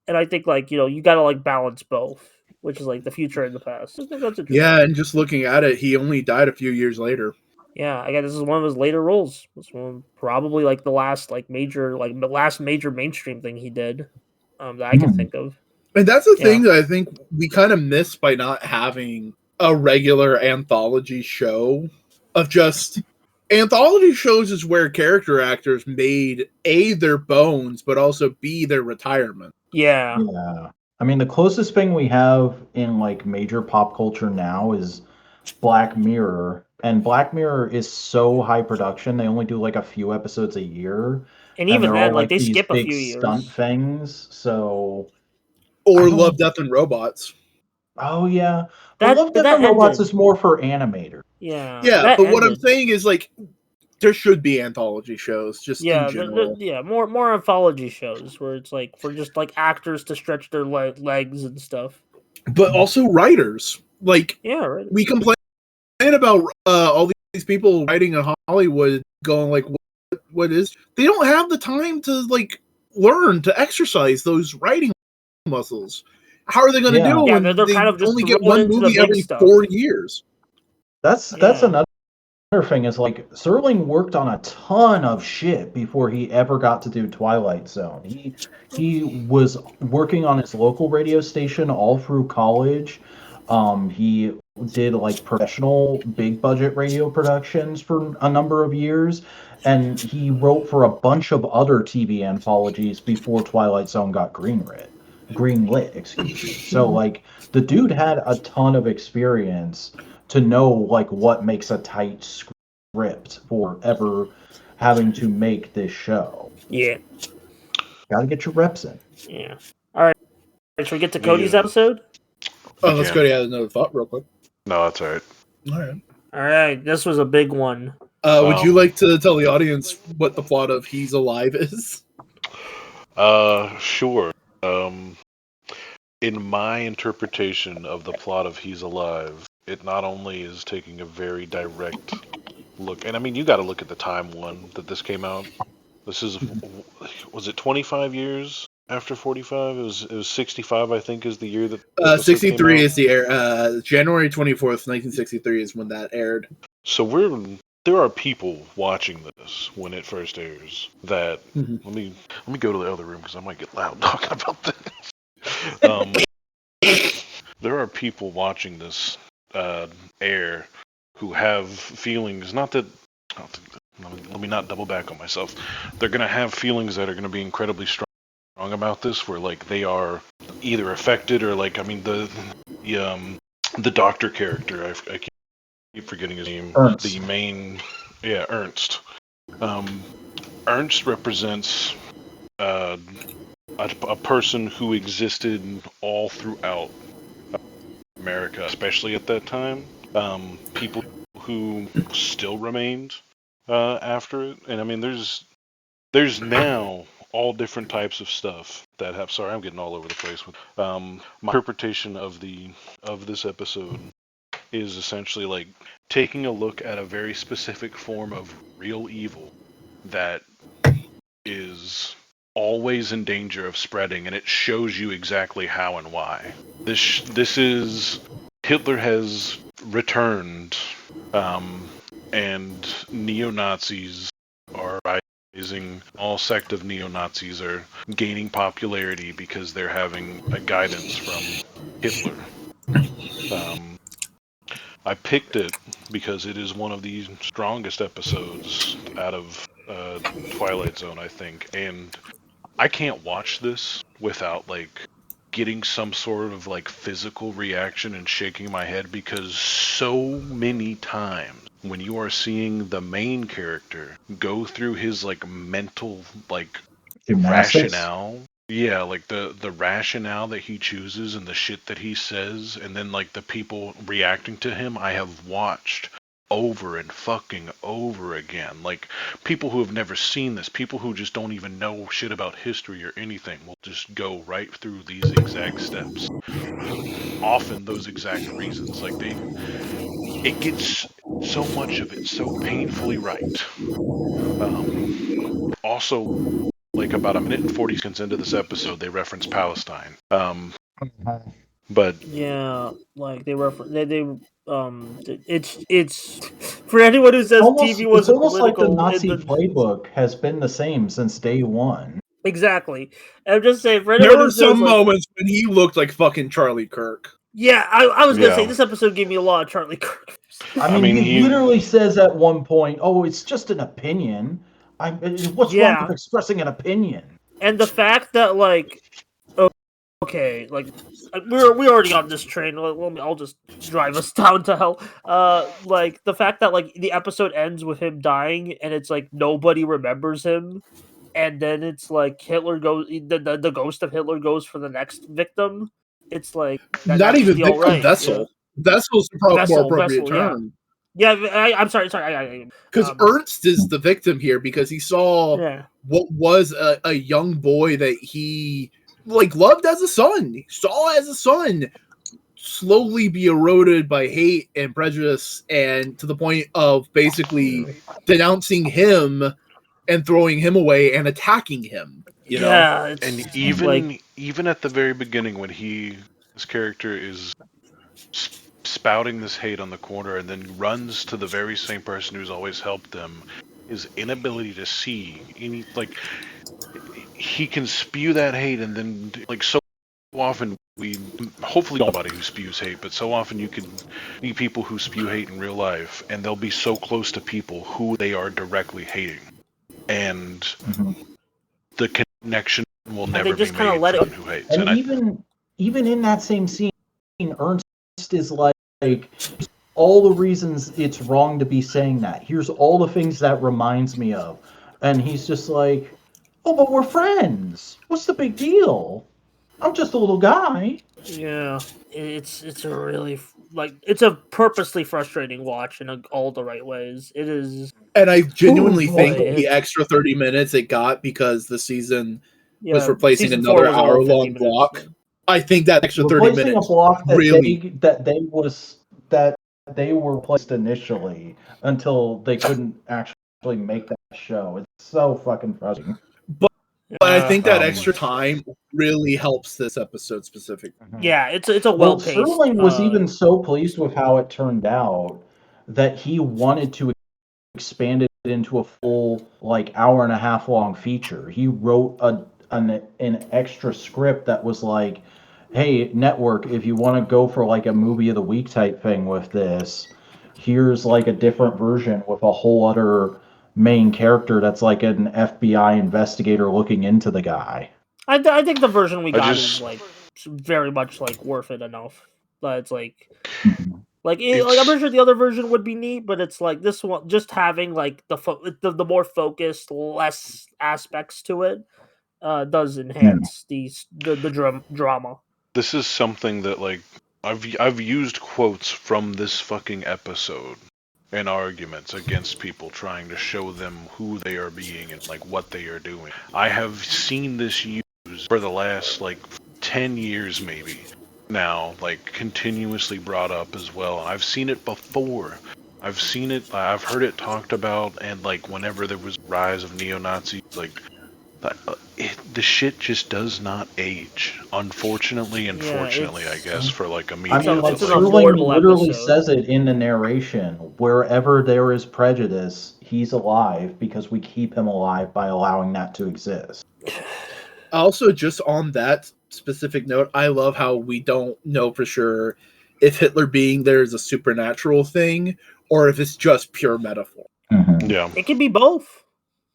and I think like you gotta like balance both. Which is like the future and the past. I think that's interesting. Yeah, and just looking at it, he only died a few years later. Yeah, I guess this is one of his later roles. This one probably like the last major mainstream thing he did that I can think of. And that's the thing that I think we kind of miss by not having a regular anthology show of just anthology shows is where character actors made A, their bones, but also B, their retirement. Yeah. Yeah. I mean, the closest thing we have in like major pop culture now is Black Mirror. And Black Mirror is so high production, they only do like a few episodes a year. And And even they're all then, like like they these skip a big few stunt years. things. So, Or I don't- Love, Death, and Robots. oh yeah. But Love, But Death, that and Robots ended. is more for animators. Yeah. Yeah, That but what I'm ended. saying is like there should be anthology shows just in Yeah, general. yeah, more anthology shows where it's like for just like actors to stretch their legs and stuff. But also writers. Like Yeah, right. we complain about all these people writing in Hollywood going like what is they don't have the time to like learn to exercise those writing muscles. How are they going to Yeah. do Yeah, when they're they kind of just only get thrown one into the movie big every stuff. 4 years? That's Yeah. another thing is like Serling worked on a ton of shit before he ever got to do Twilight Zone. He was working on his local radio station all through college. He did like professional big budget radio productions for a number of years, and he wrote for a bunch of other TV anthologies before Twilight Zone got greenlit, excuse me. So like the dude had a ton of experience to know like what makes a tight script for ever having to make this show. Yeah. Got to get your reps in. Yeah. All right. Should we get to The, Cody's episode? Oh, let's can. go to another thought real quick. No, that's all right. All right. All right. This was a big one. Would you like to tell the audience what the plot of He's Alive is? Sure. In my interpretation of the plot of He's Alive, it not only is taking a very direct look, and I mean, you got to look at the time one that this came out. This is, was it 25 years after 45? It was 65, I think, is the year that the episode 63 came out. is the air. January 24th, 1963 is when that aired. So there are people watching this when it first airs. That let me go to the other room because I might get loud talking about this. There are people watching this air who have feelings. Not that. Let me not double back on myself. They're gonna have feelings that are gonna be incredibly strong about this, where like they are either affected or like I mean the doctor character. I keep forgetting his name. Ernst. The main, Ernst. Ernst represents a person who existed all throughout America, especially at that time. People who still remained after it, and I mean, there's now all different types of stuff that have. Sorry, I'm getting all over the place. My interpretation of this episode is essentially like taking a look at a very specific form of real evil that is always in danger of spreading, and it shows you exactly how and why. This is Hitler has returned, and neo-Nazis are rising. All sect of neo-Nazis are gaining popularity because they're having a guidance from Hitler. I picked it because it is one of the strongest episodes out of Twilight Zone, I think, and I can't watch this without like getting some sort of like physical reaction and shaking my head, because so many times when you are seeing the main character go through his like mental like Gymnastics? rationale, like the rationale that he chooses and the shit that he says, and then like the people reacting to him, I have watched over and fucking over again. Like people who have never seen this, people who just don't even know shit about history or anything, will just go right through these exact steps. Often those exact reasons, like it gets so much of it so painfully right. Also, like about a minute and 40 seconds into this episode, they reference Palestine. But Yeah, like they it's for anyone who says TV It's wasn't almost like the political. Nazi playbook has been the same since day one. Exactly. I'm just saying for There anyone were who says some like, moments when he looked like fucking Charlie Kirk. yeah, I was gonna say Yeah. this episode gave me a lot of Charlie Kirk. I mean, he literally says at one point, "Oh, it's just an opinion. What's wrong with expressing an opinion?" And the fact that like okay, like we're already on this train. I'll just drive us down to hell. Like the fact that like the episode ends with him dying, and it's like nobody remembers him, and then it's like Hitler goes, the ghost of Hitler goes for the next victim. It's like Not that's even the victim, alright. Vessel. Vessel's the more Vessel, appropriate yeah. term. Yeah, I'm sorry. Because Ernst is the victim here because he saw what was a young boy that he like loved as a son, he saw as a son, slowly be eroded by hate and prejudice, and to the point of basically denouncing him and throwing him away and attacking him. You know? And even at the very beginning when his character is spouting this hate on the corner and then runs to the very same person who's always helped them, his inability to see any, like, he can spew that hate, and then like so often hopefully nobody who spews hate, but so often you can meet people who spew hate in real life and they'll be so close to people who they are directly hating, and the connection will never be made from who hates. And even in that same scene, Ernst is like all the reasons it's wrong to be saying that. Here's all the things that reminds me of. And he's just like, oh, but we're friends. What's the big deal? I'm just a little guy. Yeah, it's a really it's a purposely frustrating watch in all the right ways. It is, and I genuinely think the extra 30 minutes it got because the season was replacing another hour-long block. I think that extra 30 minutes a block that really they were placed initially until they couldn't actually make that show. It's so fucking frustrating. But I think that extra time really helps this episode specifically. Yeah, it's a well-paced. Sterling was even so pleased with how it turned out that he wanted to expand it into a full hour and a half long feature. He wrote an extra script that was like, hey, network, if you want to go for a movie of the week type thing with this, here's a different version with a whole other main character that's like an FBI investigator looking into the guy. I think the version we got is very much worth it enough. But it's I'm pretty sure the other version would be neat, but it's this one just having the more focused, less aspects to it does enhance the drama. This is something that I've used quotes from this fucking episode in arguments against people trying to show them who they are being and what they are doing. I have seen this used for the last 10 years maybe now, continuously brought up as well. I've seen it before. I've heard it talked about, and whenever there was rise of neo-Nazis, the shit just does not age. Unfortunately and fortunately, I guess, for a media. Sterling literally says it in the narration. Wherever there is prejudice, he's alive because we keep him alive by allowing that to exist. Also, just on that specific note, I love how we don't know for sure if Hitler being there is a supernatural thing or if it's just pure metaphor. Mm-hmm. Yeah, it can be both.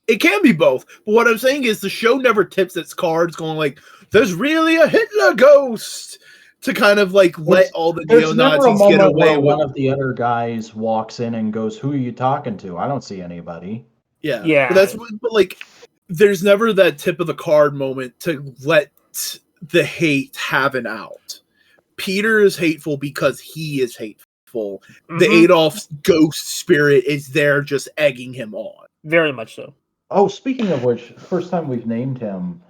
It can be both, but what I'm saying is the show never tips its cards going there's really a Hitler ghost to kind of let all the neo-Nazis get away with. One of the other guys walks in and goes, who are you talking to? I don't see anybody. Yeah. But there's never that tip of the card moment to let the hate have an out. Peter is hateful because he is hateful. Mm-hmm. The Adolf's ghost spirit is there just egging him on. Very much so. Oh, speaking of which, first time we've named him,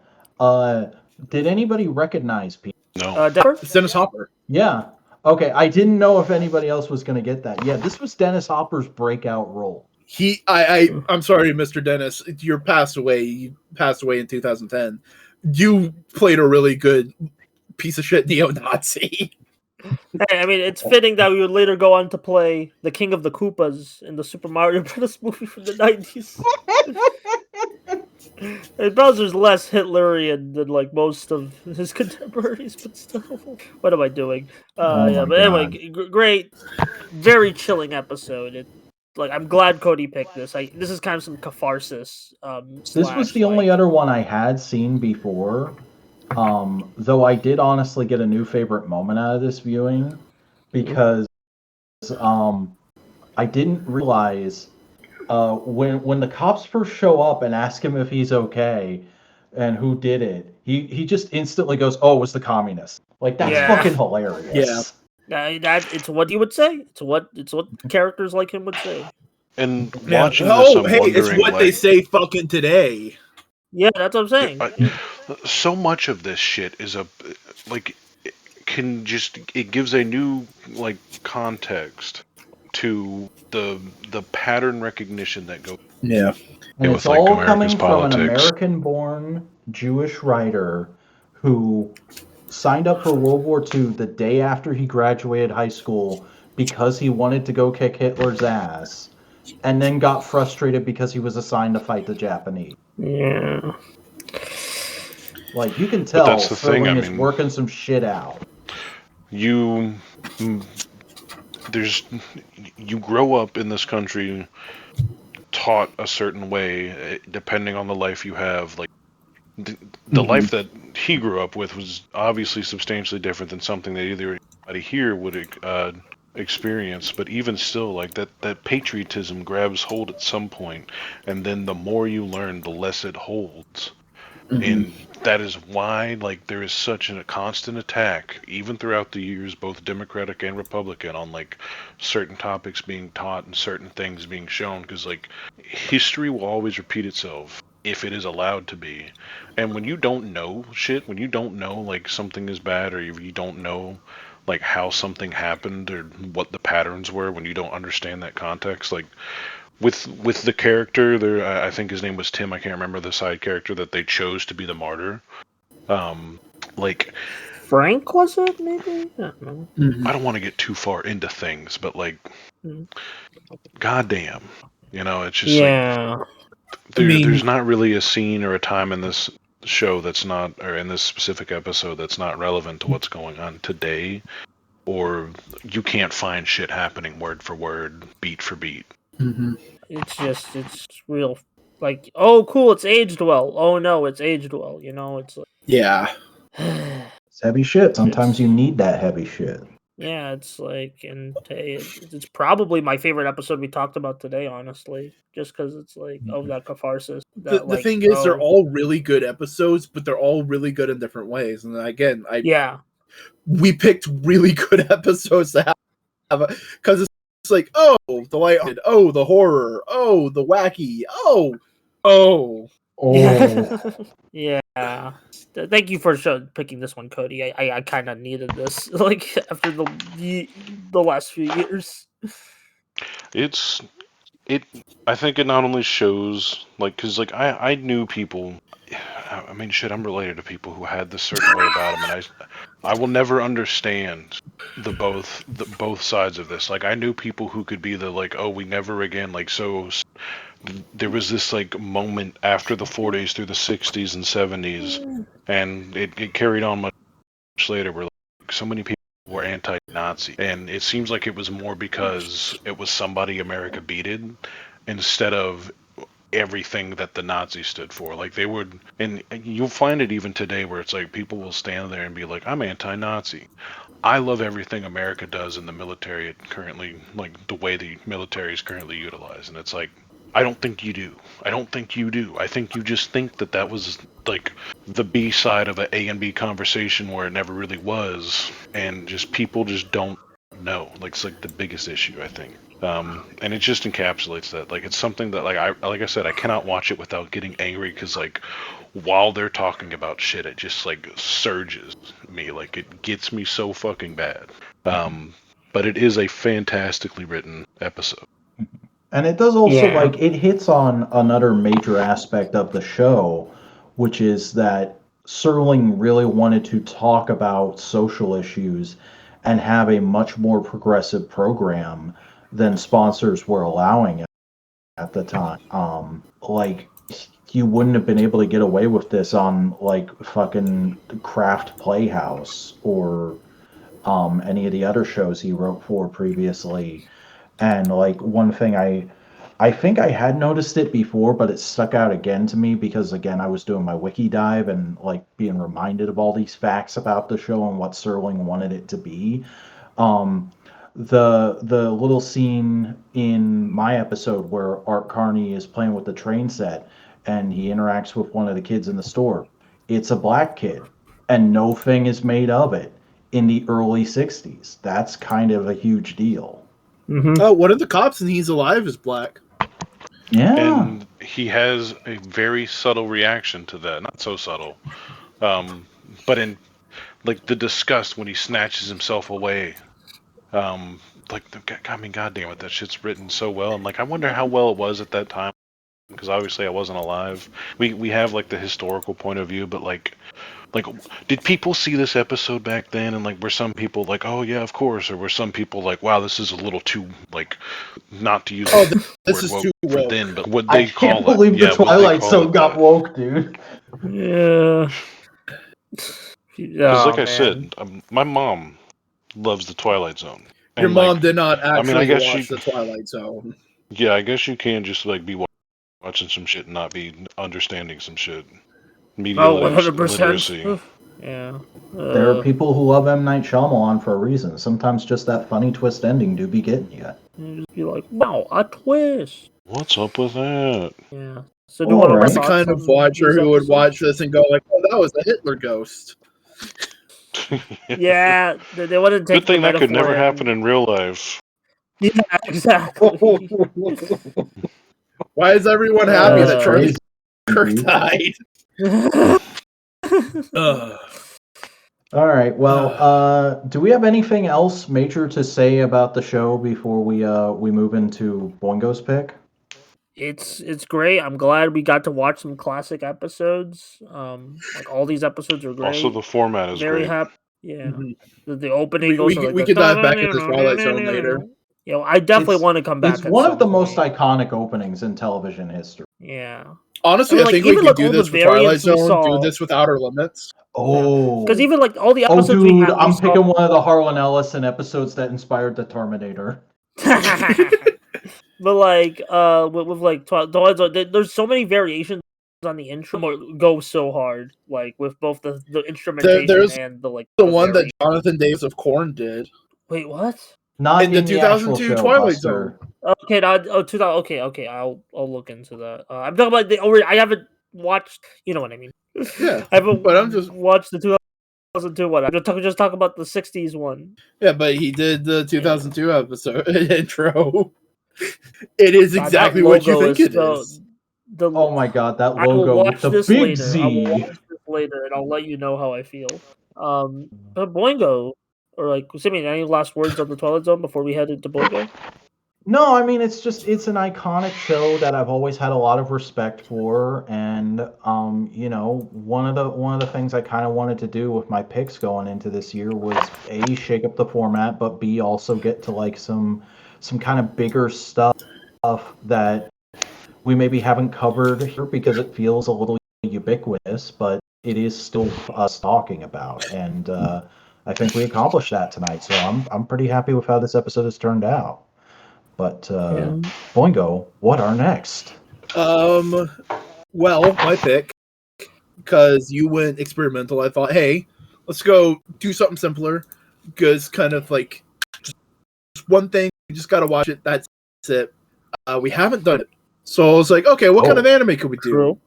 did anybody recognize Peter? No. It's Dennis Hopper. Yeah. Okay, I didn't know if anybody else was going to get that. Yeah, this was Dennis Hopper's breakout role. I'm sorry, Mr. Dennis. You passed away. You passed away in 2010. You played a really good piece of shit neo-Nazi. Hey, I mean, it's fitting that we would later go on to play the King of the Koopas in the Super Mario Bros. Movie from the 90s. And Bowser's less Hitlerian than most of his contemporaries, but still, what am I doing? But anyway, great, very chilling episode. I'm glad Cody picked this. This is kind of some catharsis. This was the only other one I had seen before. Though I did honestly get a new favorite moment out of this viewing because I didn't realize when the cops first show up and ask him if he's okay and who did it, he just instantly goes, "Oh, it was the communists." Like that's Yeah. fucking hilarious. Yeah. That it's what he would say. It's what characters like him would say. And Yeah. watching this, I'm hey, it's wondering, what they say fucking today. Yeah, that's what I'm saying. so much of this shit is like it can just it gives a new like context to the pattern recognition that goes Yeah. And with it's like all America's coming from an politics. American-born Jewish writer who signed up for World War II the day after he graduated high school because he wanted to go kick Hitler's ass, and then got frustrated because he was assigned to fight the Japanese. Yeah. Like, you can But tell that's the thing, Sterling I is mean, working some shit out. you you grow up in this country taught a certain way depending on the life you have. Like the life that he grew up with was obviously substantially different than something that either anybody here would experience. But even still, like that patriotism grabs hold at some point, and then the more you learn, the less it holds. And that is why, like, there is such a constant attack, even throughout the years, both Democratic and Republican, on like certain topics being taught and certain things being shown. Because like, history will always repeat itself if it is allowed to be. And when you don't know shit, when you don't know like something is bad, or you don't know like how something happened or what the patterns were, when you don't understand that context, like with the character there, I think his name was Tim, I can't remember the side character that they chose to be the martyr. Like Frank, was it maybe? I don't know. I don't want to get too far into things, but like goddamn, it's just like Yeah. there's not really a scene or a time in this show that's not, or in this specific episode that's not relevant to what's going on today, or you can't find shit happening word for word, beat for beat. It's real. Like, oh, cool, it's aged well. Oh no, it's aged well. It's like, Yeah. It's heavy shit. Sometimes you need that heavy shit. yeah, it's like, and hey, it's probably my favorite episode we talked about today, honestly, just because it's like, of that catharsis. That, The thing is, they're all really good episodes, but they're all really good in different ways. And again, we picked really good episodes to have because it's like, oh, the lighthearted, oh, the horror, oh, the wacky, oh. Yeah. Yeah. Thank you for picking this one, Cody. I kind of needed this, like, after the last few years. I think it not only shows, like, because, like, I knew people, I mean, shit, I'm related to people who had this certain way about them, and I will never understand the both sides of this. Like, I knew people who could be the, like, oh, we never again, like, so there was this, like, moment after the 40s through the 60s and 70s, and it carried on much later, where, like, so many people were anti-Nazi, and it seems like it was more because it was somebody America beated instead of everything that the Nazis stood for. Like, they would, and you'll find it even today where it's like people will stand there and be like, I'm anti-Nazi. I love everything America does in the military currently, like the way the military is currently utilized, and it's like, I don't think you do. I don't think you do. I think you just think that was like the B side of an A and B conversation where it never really was, and just people just don't know. Like, it's like the biggest issue, I think. And it just encapsulates that. Like, it's something that, like I said, I cannot watch it without getting angry, because like while they're talking about shit, it just like surges me. Like, it gets me so fucking bad. But it is a fantastically written episode. And it does also, Yeah. like, it hits on another major aspect of the show, which is that Serling really wanted to talk about social issues and have a much more progressive program than sponsors were allowing at the time. Like, you wouldn't have been able to get away with this on, like, fucking Craft Playhouse or any of the other shows he wrote for previously. And like one thing I I think I had noticed it before, but it stuck out again to me because, again, I was doing my wiki dive and like being reminded of all these facts about the show and what Serling wanted it to be. Um, the little scene in my episode where Art Carney is playing with the train set and he interacts with one of the kids in the store. It's a black kid, and no thing is made of it in the early '60s. That's kind of a huge deal. Mm-hmm. Oh, one of the cops and He's Alive is black. Yeah. And he has a very subtle reaction to that. Not so subtle. But in like the disgust when he snatches himself away. I mean, goddamn it, that shit's written so well. And like, I wonder how well it was at that time, because obviously I wasn't alive. We have like the historical point of view, but like, did people see this episode back then? And like, were some people like, oh yeah, of course, or were some people like, wow, this is a little too like, not to use This is too for woke. then, but what they I can't call believe it? the Yeah, what they Twilight call Zone it got that. woke, dude. Yeah. Because like I man. said, my mom loves the Twilight Zone. Your And, mom like, did not I actually guess watch she- the Twilight Zone. Yeah, I guess you can just like be watching some shit and not be understanding some shit. Media Oh, literacy. 100%. Yeah. There are people who love M. Night Shyamalan for a reason. Sometimes just that funny twist ending do be getting you. You just be like, wow, a twist. What's up with that? Yeah. So All what are right. my That's the thoughts kind of on watcher these who would episodes? watch this and go like, "Oh, that was a Hitler ghost." Yeah, they wouldn't take Good thing the that could never metaphor happen in real life. Yeah, exactly. Why is everyone happy that Charlie Crazy. Kirk died? Ugh. All right. Well, do we have anything else major to say about the show before we move into Boingo's pick? It's great. I'm glad we got to watch some classic episodes. Like all these episodes are great. Also, the format is Very great. happy. Yeah, Mhm. the opening We goes to, like, could dive back into Twilight Zone later. You know, I definitely It's- want to come back. It's at one some of the most point. iconic openings in television history. Yeah, Honestly, I mean, I think like, we even, could like, do all this the for Twilight variants we Zone. saw- Do this with Outer Limits. Oh, because even like all the oh, episodes dude, we had, I'm picking one of the Harlan Ellison episodes that inspired the Terminator. But like, with like Twilight Zone, there's so many variations on the intro go so hard, like with both the instrumentation there's and the like The one that variation. Jonathan Davis of Korn did. Wait, what? Not In the the actual 2002 show, Twilight Buster. Okay, not 2000. Okay. I'll look into that. I'm talking about the. I haven't watched. You know what I mean? Yeah, I haven't. but I'm just- watched the 2002 one. I'm just talking about the 60s one. Yeah, but he did the 2002 episode intro. It is God, exactly that what you logo think it so- is. The, Oh my god, that I will logo watch with the this big later. I will Z. watch this later, and I'll let you know how I feel. But Boingo, or like Simeon, any last words on the Twilight Zone before we head into Boingo? No, I mean it's an iconic show that I've always had a lot of respect for, and you know, one of the things I kind of wanted to do with my picks going into this year was A, shake up the format, but B, also get to like some kind of bigger stuff that we maybe haven't covered here because it feels a little ubiquitous, but it is still us talking about, and I think we accomplished that tonight. So I'm pretty happy with how this episode has turned out. But Boingo, what are next? Well, my pick, because you went experimental, I thought, hey, let's go do something simpler. Because kind of like just one thing, you just gotta watch it. That's it. We haven't done it, so I was like, okay, what kind of anime could we do? True.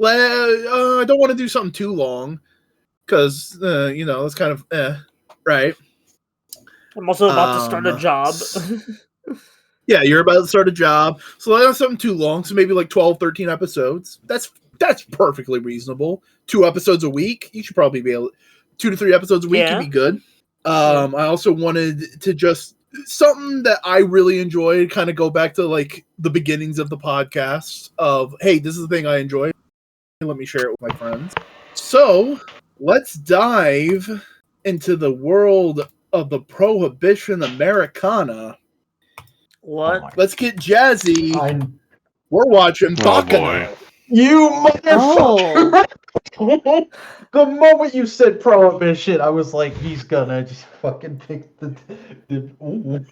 I don't want to do something too long, because you know, it's kind of right. I'm also about to start a job. Yeah, you're about to start a job, so that's something too long. So maybe like 12, 13 episodes. That's perfectly reasonable. 2 episodes a week. You should probably be able 2 to 3 episodes a week Yeah. would be good. I also wanted to just something that I really enjoyed, kind of go back to like the beginnings of the podcast of, hey, this is the thing I enjoy. Let me share it with my friends. So let's dive into the world of the Prohibition Americana. What? Oh my- Let's get jazzy. I'm- We're watching Oh, Bacano. boy. You motherfucker! The moment you said Prohibition, I was like, he's gonna just fucking pick the ooh.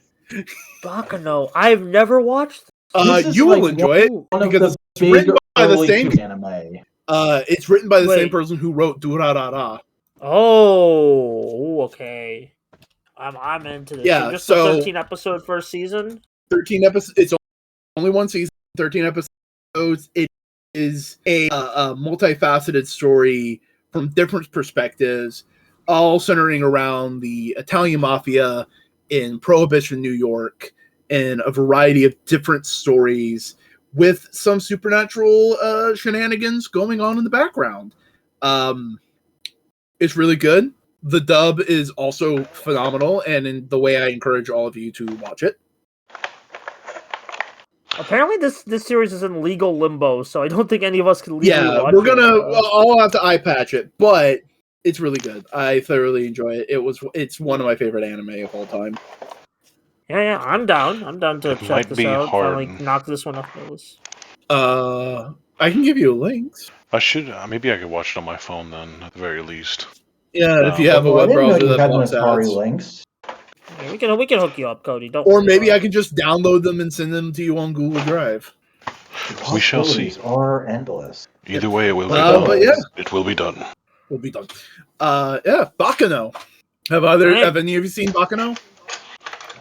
Bacano. I've never watched This is You like will enjoy it one of because the it's written by the early same. anime. It's written by the same Wait. person who wrote Durarara. Oh, okay. I'm into this. Yeah, Just so- a 13 episode first season. 13 episodes. It's only one season. 13 episodes. It is a multifaceted story from different perspectives, all centering around the Italian mafia in Prohibition, New York, and a variety of different stories with some supernatural shenanigans going on in the background. It's really good. The dub is also phenomenal, and in the way I encourage all of you to watch it. Apparently, this series is in legal limbo, so I don't think any of us can legally Yeah, watch we're it. gonna. I'll have to eye patch it, but it's really good. I thoroughly enjoy it. It's one of my favorite anime of all time. Yeah, I'm down. I'm down to It check might this be out. hard. Finally, knock this one off the list. I can give you links. I should maybe I could watch it on my phone then, at the very least. Yeah, if you have a I web didn't know browser you that had blocks Atari ads. links. Yeah, we can hook you up, Cody. Don't. Or worry maybe about I it. can just download them and send them to you on Google Drive. The We shall see. possibilities are endless. Either way, it will be But done. yeah, It will be done. we'll be done. Yeah, Bakano. Have any of you seen Bakano?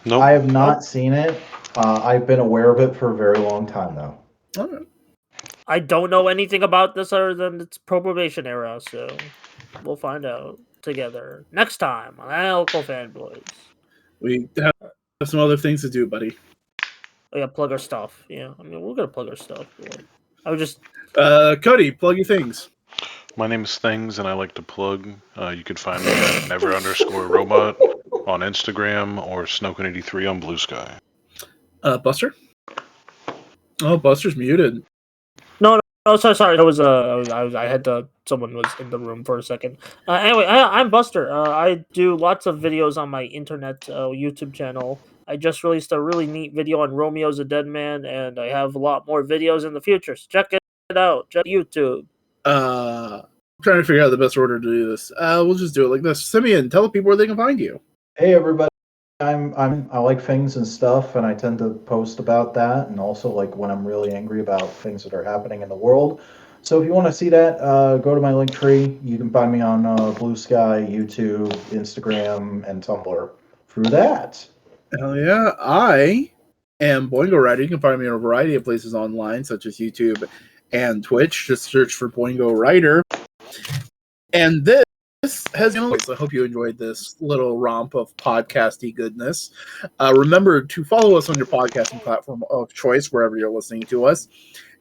Nope. I have not seen it. I've been aware of it for a very long time, though. All right. I don't know anything about this other than its probation era, so we'll find out together next time on Analytical Fanboys. We have some other things to do, buddy. Oh yeah, plug our stuff. Yeah, I mean we're gonna plug our stuff. But I would just Cody, plug your things. My name is Things, and I like to plug. You can find me at never_robot on Instagram or Snoken83 on Bluesky. Buster. Oh, Buster's muted. Oh, sorry. That was I had to. Someone was in the room for a second. Anyway, I'm Buster. I do lots of videos on my internet YouTube channel. I just released a really neat video on Romeo's a Dead Man, and I have a lot more videos in the future. So check it out. Check YouTube. I'm trying to figure out the best order to do this. We'll just do it like this. Simeon, tell the people where they can find you. Hey, everybody. I like things and stuff, and I tend to post about that, and also like when I'm really angry about things that are happening in the world. So if you want to see that, go to my link tree. You can find me on Bluesky, YouTube, Instagram, and Tumblr through that. Hell yeah. I am Boingo Rider. You can find me in a variety of places online, such as YouTube and Twitch. Just search for Boingo Rider. And this has been. I hope you enjoyed this little romp of podcasty goodness. Remember to follow us on your podcasting platform of choice, wherever you're listening to us.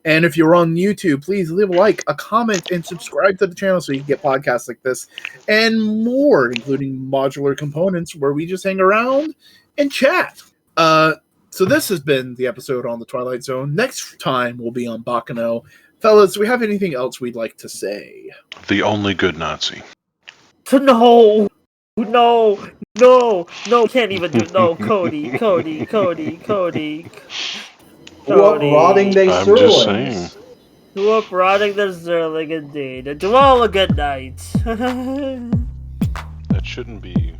And if you're on YouTube, please leave a like, a comment, and subscribe to the channel so you can get podcasts like this and more, including modular components where we just hang around and chat. So this has been the episode on the Twilight Zone. Next time we'll be on Bakano. Fellas, do we have anything else we'd like to say? The only good Nazi. No, can't even do it. No, Cody. What rotting they I'm just saying. sirloins? To up rotting the Zerling indeed. And to all a good night. That shouldn't be